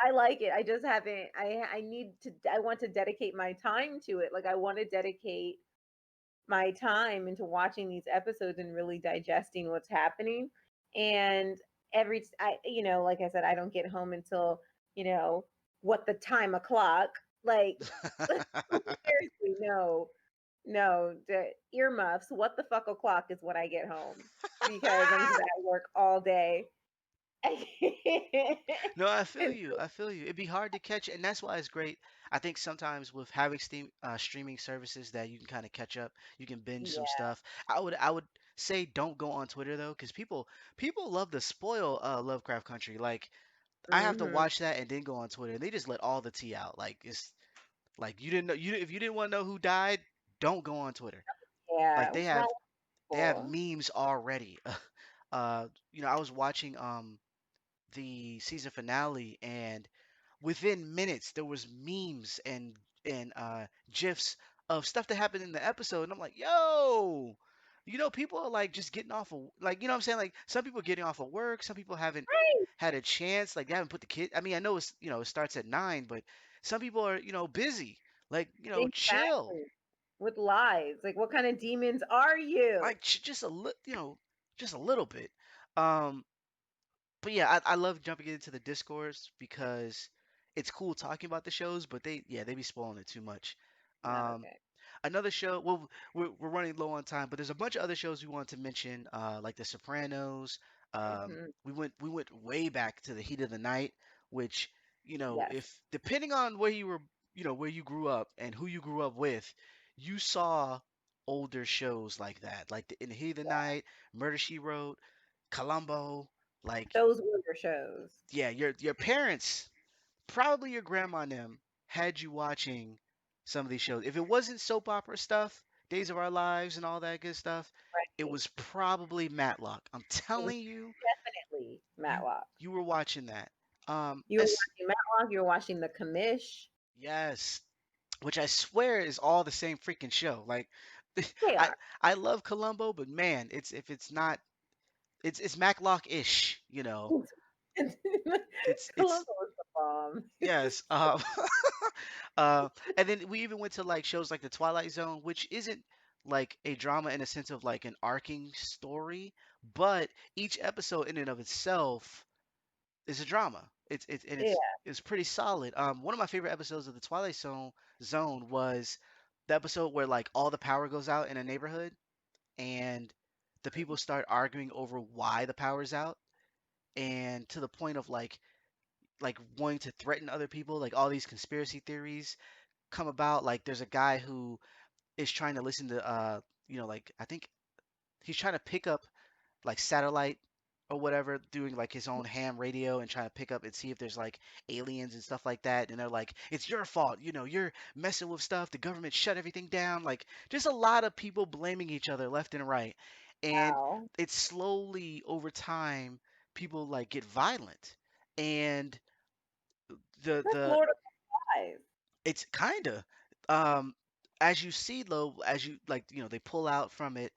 I like it. I just haven't. I need to. I want to dedicate my time to it. Like I want to dedicate my time into watching these episodes and really digesting what's happening. And I like I said, I don't get home until you know what the time o'clock. Like, seriously, no, no, the earmuffs. What the fuck o'clock is when I get home because I'm just at work all day. No, I feel And you. I feel you. It'd be hard to catch, and that's why it's great. I think sometimes with having streaming services that you can kind of catch up, you can binge some yeah, stuff. I would say don't go on Twitter though, because people love to spoil Lovecraft Country. Like I have to hmm, watch that and then go on Twitter, and they just let all the tea out. Like it's like you didn't know you if you didn't want to know who died, don't go on Twitter. Like yeah. What's wrong with they have people? memes already. I was watching the season finale, and within minutes there was memes and gifs of stuff that happened in the episode, and I'm like, yo, people are like just getting off of like, what I'm saying, like some people are getting off of work, some people haven't Right, had a chance, like they haven't put the kid. I mean, I know it starts at 9, but some people are busy, like chill, exactly. With lies, like, what kind of demons are you? like just a little, just a little bit. Um, but yeah, I love jumping into the discourse because it's cool talking about the shows, but they be spoiling it too much. No, Um, okay. Another show, well, we're running low on time, but there's a bunch of other shows we want to mention, like The Sopranos. Hmm. We went way back to The Heat of the Night, which Yes. if depending on where you were, where you grew up and who you grew up with, you saw older shows like that, like In the Heat of the Night, Murder She Wrote, Columbo, like Those were your shows. yeah, your parents, probably your grandma and them, had you watching some of these shows. If it wasn't soap opera stuff, Days of Our Lives and all that good stuff, it Right. was probably Matlock. I'm It was telling you, definitely you Matlock. you were watching that. You were watching Matlock, you were watching The Commish. Yes, which I swear is all the same freaking show. Like, They I are. I love Columbo, but man, if it's not, it's Matlock-ish. It's Columbo was the bomb. yes. And then we even went to like shows like the Twilight Zone, which isn't like a drama in a sense of like an arcing story, but each episode in and of itself is a drama. Yeah. It's pretty solid. One of my favorite episodes of the Twilight Zone was the episode where like all the power goes out in a neighborhood and the people start arguing over why the power's out, and to the point of like wanting to threaten other people, like all these conspiracy theories come about. Like there's a guy who is trying to listen to like I think he's trying to pick up like satellite or whatever, doing like his own ham radio and trying to pick up and see if there's like aliens and stuff like that. And they're like, it's your fault, you're messing with stuff. The government shut everything down. Like just a lot of people blaming each other left and right. And Wow. it's slowly over time people like get violent. And That's the Lord of the Flies. it's kinda um as you see though, as you like, they pull out from it,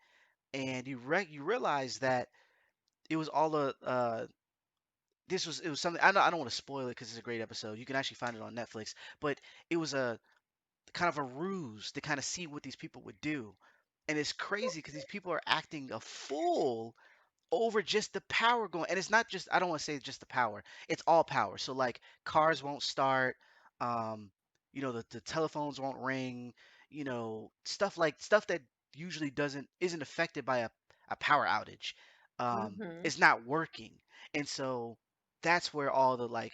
and you realize that it was all a it was something. I don't want to spoil it because it's a great episode. You can actually find it on Netflix, but it was a kind of a ruse to kind of see what these people would do, and it's crazy because these people are acting a fool over just the power going. And it's not just, I don't want to say just the power, it's all power. So like cars won't start, um the telephones won't ring, stuff that usually isn't affected by a power outage, Hmm. is not working. And so that's where all the like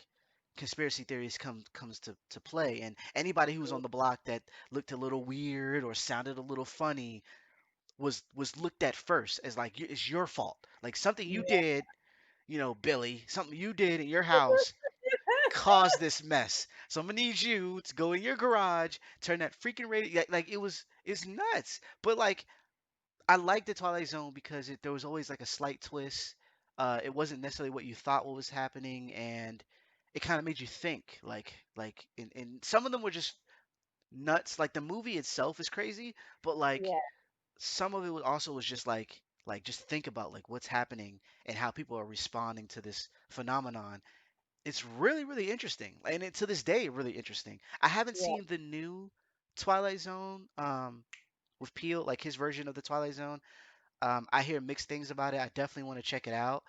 conspiracy theories comes to play. And anybody who was on the block that looked a little weird or sounded a little funny was looked at first as like it's your fault. Like something you Yeah. did, Billy, something you did in your house caused this mess. So I'm gonna need you to go in your garage, turn that freaking radio. Like it's nuts. But like I liked the Twilight Zone because there was always like a slight twist. It wasn't necessarily what you thought what was happening, and it kind of made you think. And some of them were just nuts. Like the movie itself is crazy, but like Yeah. some of it was just like just think about like what's happening and how people are responding to this phenomenon. It's really really interesting, and to this day really interesting. I haven't Yeah. seen the new Twilight Zone with Peel, like his version of the Twilight Zone. I hear mixed things about it. I definitely want to check it out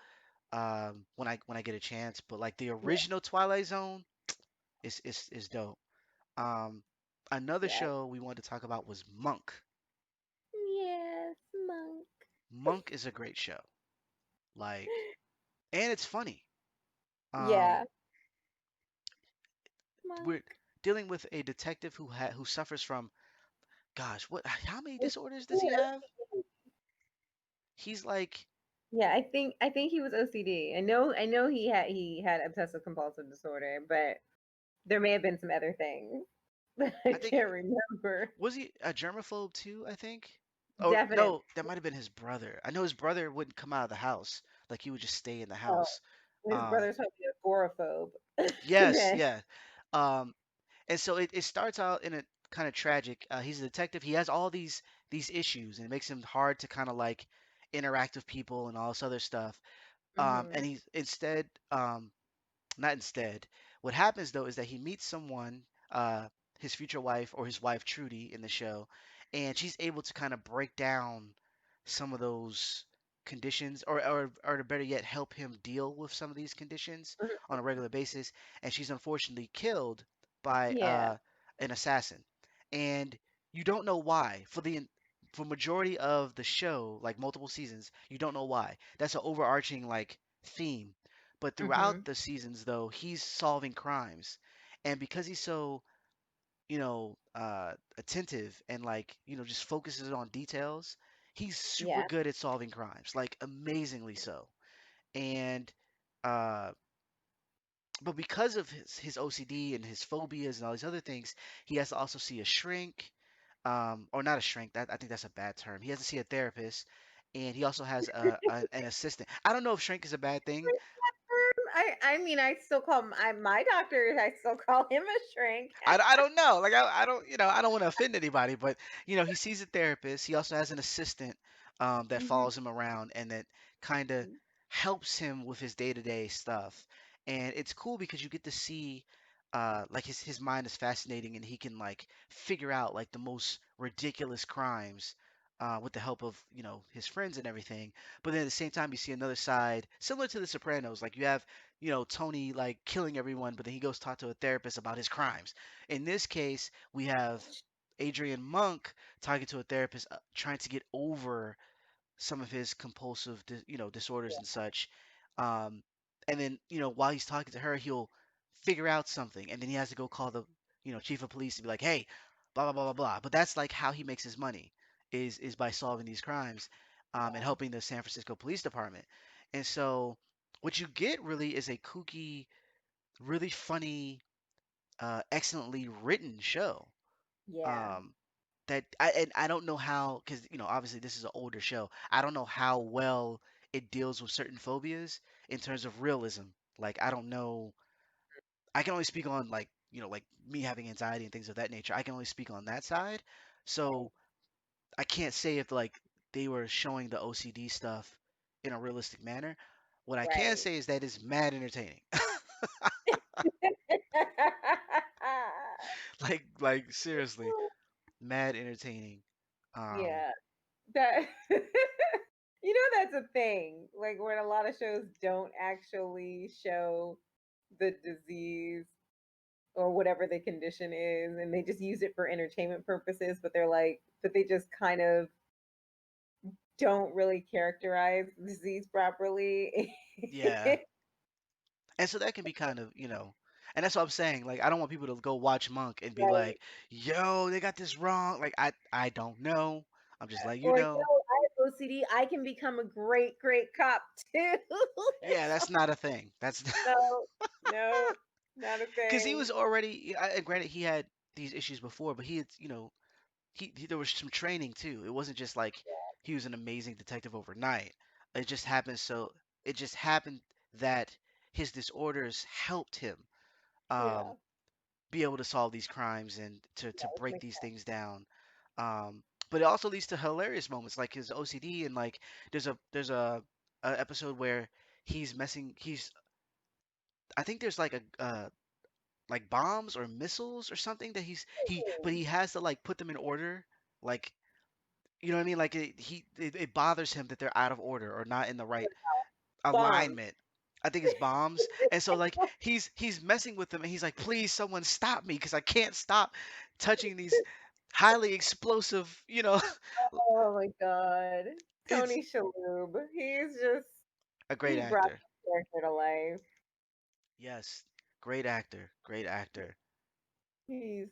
when I get a chance. But like the Yeah. original Twilight Zone, is dope. Um, Another Yeah. show we wanted to talk about was Monk. Yes, monk. Monk is a great show. Like, and it's funny. Yeah, Um, we're monk. dealing with a detective who suffers from, gosh, what how many It's disorders does he weird. have? He's like, Yeah, I think he was OCD. I know he had obsessive compulsive disorder, but there may have been some other things that I I think can't remember. was he a germaphobe too, I think? Oh, Definitely. no, that might have been his brother. I know his brother wouldn't come out of the house. Like he would just stay in the Oh, house. his Um, brother's probably agoraphobe. yes, Then, yeah. Um, and so it starts out in a kind of tragic. He's a detective. He has all these issues, and it makes him hard to kind of like interact with people and all this other stuff. And hmm he's instead, not instead. What happens though is that he meets someone, uh, his future wife or his wife Trudy in the show, and she's able to kind of break down some of those conditions, or to better yet, help him deal with some of these conditions on a regular basis. And she's unfortunately killed by yeah, an assassin, and you don't know why for majority of the show, like multiple seasons, you don't know why. That's an overarching like theme, but hmm throughout the seasons, though, he's solving crimes. And because he's so, attentive and like, just focuses on details, he's super yeah, good at solving crimes, like amazingly so. And, uh, but because of his OCD and his phobias and all these other things, he has to also see a shrink, or not a shrink. That I think that's a bad term. He has to see a therapist, and he also has an assistant. I don't know if shrink is a bad thing. I mean, I still call my doctor. I still call him a shrink. I don't know. Like I don't I don't want to offend anybody, but he sees a therapist. He also has an assistant that hmm follows him around and that kind of helps him with his day-to-day stuff. And it's cool because you get to see like his mind is fascinating and he can like figure out like the most ridiculous crimes with the help of his friends and everything. But then at the same time you see another side similar to the Sopranos. Like you have Tony like killing everyone, but then he goes talk to a therapist about his crimes. In this case, we have Adrian Monk talking to a therapist, trying to get over some of his compulsive, disorders and such. Um, and then, while he's talking to her, he'll figure out something, and then he has to go call the, chief of police to be like, "Hey, blah blah blah blah blah." But that's like how he makes his money, is by solving these crimes, and helping the San Francisco Police Department. And so, what you get really is a kooky, really funny, excellently written show. Yeah, Um, and I don't know how, because obviously this is an older show. I don't know how well it deals with certain phobias in terms of realism. Like I don't know. I can only speak on like like me having anxiety and things of that nature. I can only speak on that side. So I can't say if like they were showing the OCD stuff in a realistic manner. What I can right. say is that it's mad entertaining. Like seriously, mad entertaining. Um, Yeah, that that's a thing. Like when a lot of shows don't actually show the disease or whatever the condition is, and they just use it for entertainment purposes, but they just kind of don't really characterize the disease properly. yeah. And so that can be kind of, and that's what I'm saying. Like, I don't want people to go watch Monk and be Right. like, "Yo, they got this wrong." Like, I don't know. I'm just letting you Or, know. I have OCD, I can become a great, great cop too. Yeah, that's not a thing. That's No, no, not a because he thing. was already. And granted, he had these issues before, but he had, there was some training too. It wasn't just like he was an amazing detective overnight. It just happened. It just happened that his disorders helped him. Yeah. Um, be able to solve these crimes and to Yeah, which break makes these things down. But it also leads to hilarious moments like his OCD and like there's a episode where he's I think there's like a like bombs or missiles or something that but sense. he has to like put them in order, like you know what I mean, like it bothers him that they're out of order or not in the right Bombs. alignment. I think it's bombs. And so like he's messing with them and he's like, please someone stop me because I can't stop touching these highly explosive, Oh my god. it's Tony Shalhoub. a great He brought actor. the character to life. Yes. Great actor. Great actor. He's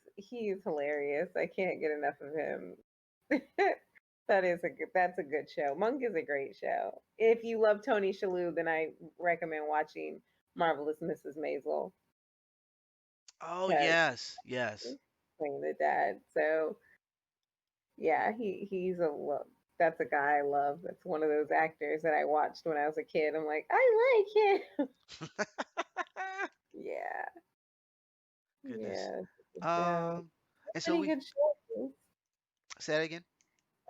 hilarious. I can't get enough of him. That's a good show. Monk is a great show. If you love Tony Shalhoub, then I recommend watching Marvelous Mrs. Maisel Oh because yes. Yes. he's playing the dad. So yeah, that's a guy I love. That's one of those actors that I watched when I was a kid. I'm like, I like him. Yeah, Goodness. yeah, it's a good show. Um and So so many we good shows. say that again.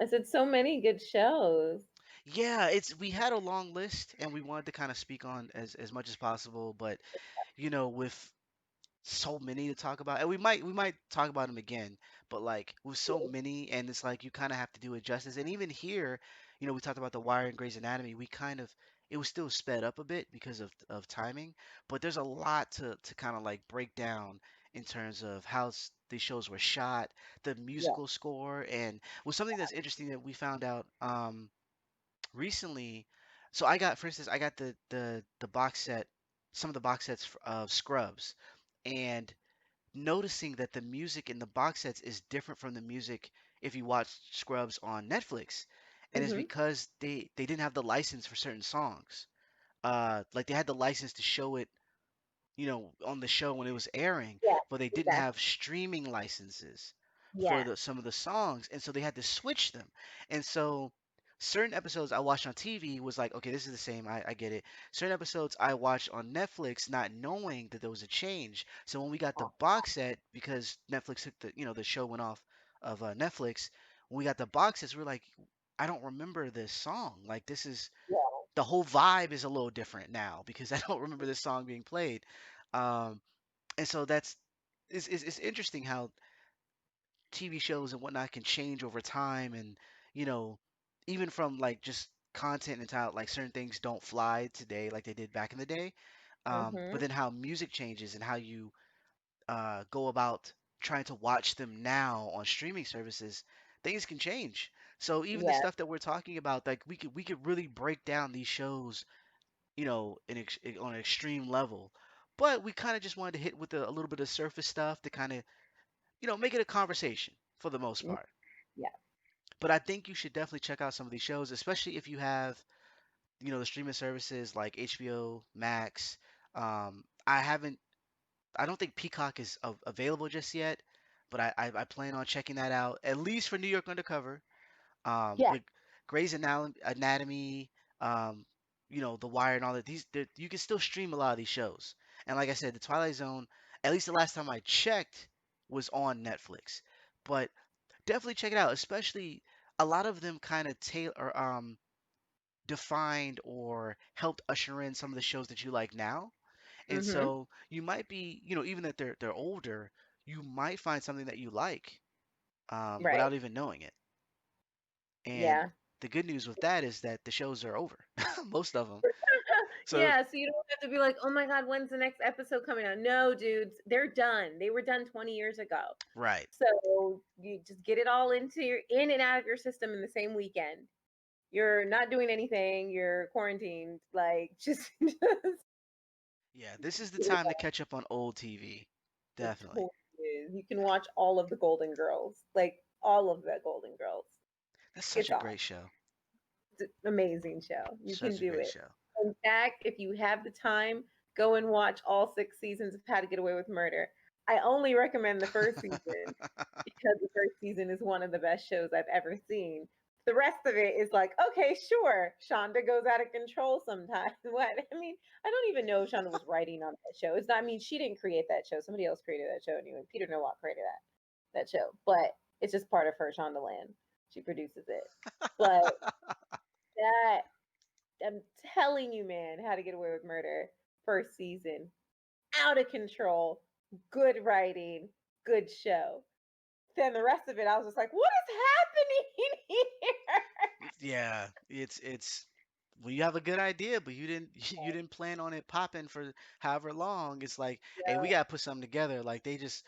I said so many good shows. Yeah, it's we had a long list and we wanted to kind of speak on as much as possible, but with so many to talk about, and we might talk about them again, but like with so many, and it's like you kind of have to do it justice. And even here, we talked about The Wire and Grey's Anatomy. We kind of it was still sped up a bit because of timing, but there's a lot to kind of like break down in terms of how these shows were shot, the Yeah. musical score, and was something that's interesting that we found out recently. So for instance, I got the box set, some of the box sets of Scrubs, and noticing that the music in the box sets is different from the music if you watch Scrubs on Netflix, and it's Mhm. because they didn't have the license for certain songs. Like they had the license to show it on the show when it was airing, Yeah. but they didn't Exactly. have streaming licenses for Yeah. some of the songs, and so they had to switch them. And so certain episodes I watched on TV was like, okay, this is the same. I get it. Certain episodes I watched on Netflix, not knowing that there was a change. So when we got the box set, because Netflix took the show went off of Netflix, when we got the box sets, we are like, I don't remember this song. Like this is Yeah. the whole vibe is a little different now because I don't remember this song being played. Um, and so it's interesting how TV shows and whatnot can change over time, and you know, even from like just content and how like certain things don't fly today like they did back in the day. But Mhm. then how music changes and how you go about trying to watch them now on streaming services, things can change. So even the Yeah. stuff that we're talking about, like we could really break down these shows on an extreme level. But we kind of just wanted to hit with a little bit of surface stuff to kind of, make it a conversation for the most Mm, part. yeah. But I think you should definitely check out some of these shows, especially if you have, the streaming services like HBO Max. I haven't, I don't think Peacock is available just yet, but I plan on checking that out at least for New York Undercover. Yeah. But Grey's Anatomy, um, The Wire and all that. You can still stream a lot of these shows. And like I said, the Twilight Zone, at least the last time I checked, was on Netflix. But definitely check it out. Especially a lot of them kind of tailor or defined or helped usher in some of the shows that you like now. And Mhm. so you might be, even if they're older, you might find something that you like Right. without even knowing it. And Yeah. the good news with that is that the shows are over, most of them. So, Yeah, so you don't have to be like, "Oh my god, when's the next episode coming out?" No, dudes, they're done. They were done 20 years ago. right. So you just get it all in and out of your system in the same weekend. You're not doing anything. You're quarantined. Like just Yeah, this is the get it time to all. catch up on old TV. It Definitely. totally is. You can watch all of the Golden Girls, like all of the Golden Girls. That's such It's a all. great show. It's an amazing show. You can Such a do great it. show. In fact, if you have the time, go and watch all 6 seasons of How to Get Away with Murder. I only recommend the first season because the first season is one of the best shows I've ever seen. The rest of it is like, okay, sure, Shonda goes out of control sometimes. What? I mean, I don't even know if Shonda was writing on that show. It's not, I mean, she didn't create that show. Somebody else created that show anyway. Peter Nowak created that show, but it's just part of her Shonda Land. She produces it. But that I'm telling you, man, How to Get Away with Murder, first season, out of control, good writing, good show. Then the rest of it, I was just like, what is happening here? Yeah, it's when you have a good idea, but you didn't you didn't plan on it popping for however long, it's like, hey, we Yeah, gotta put something together. Like they just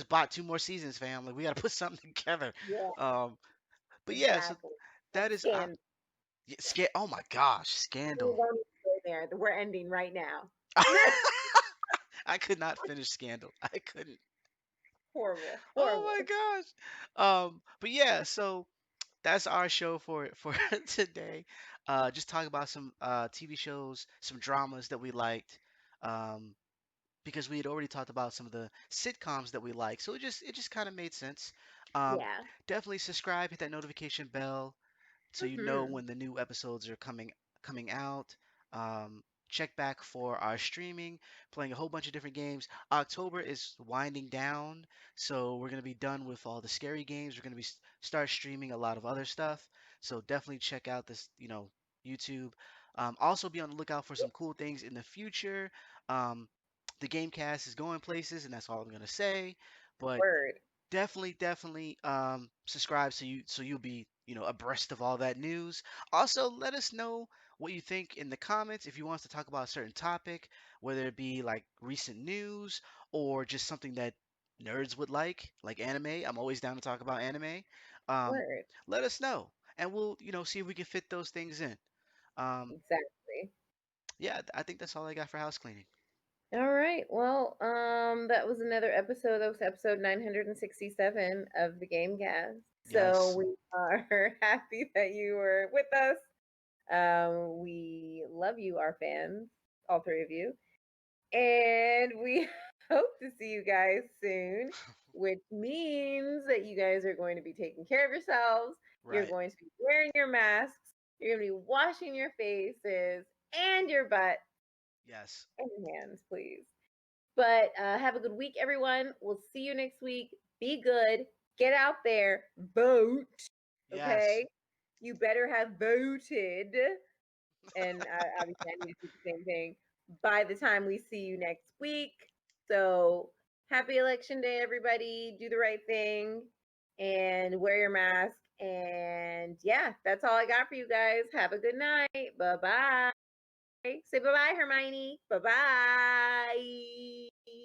bought 2 more seasons, fam. Like we gotta put something together. yeah, Um, but yeah, so exactly. Like that is Scandal. yeah, oh my gosh, We Scandal. won't even go there. We're ending right now. I could not finish Scandal. I couldn't. Horrible, Oh horrible. my gosh. But yeah, so that's our show for today. Just talk about some TV shows, some dramas that we liked. Um, because we had already talked about some of the sitcoms that we like, so it just kind of made sense. Um, Yeah. Definitely subscribe, hit that notification bell, so you know Hmm. when the new episodes are coming out. Um, Check back for our streaming, playing a whole bunch of different games. October is winding down, so we're gonna be done with all the scary games. We're gonna be start streaming a lot of other stuff. So definitely check out this, YouTube. Also be on the lookout for some cool things in the future. Um, the Gamecast is going places, and that's all I'm gonna say. But Word. definitely subscribe so you'll be abreast of all that news. Also, let us know what you think in the comments if you want us to talk about a certain topic, whether it be like recent news or just something that nerds would like anime. I'm always down to talk about anime. um, Word. Let us know, and we'll see if we can fit those things in. um, Exactly. yeah, I think that's all I got for house cleaning. All right. Well, that was another episode. That was episode 967 of the Gamecast. So Yes. we are happy that you were with us. We love you, our fans, all three of you. And we hope to see you guys soon, which means that you guys are going to be taking care of yourselves. You're Right. going to be wearing your masks. You're going to be washing your faces and your butt Yes. and your hands, please. But have a good week, everyone. We'll see you next week. Be good. Get out there. Vote. Yes. Okay. You better have voted. And obviously, I need to do the same thing by the time we see you next week. So happy election day, everybody. Do the right thing and wear your mask. And yeah, that's all I got for you guys. Have a good night. Bye bye. Say bye bye, Hermione. Bye bye.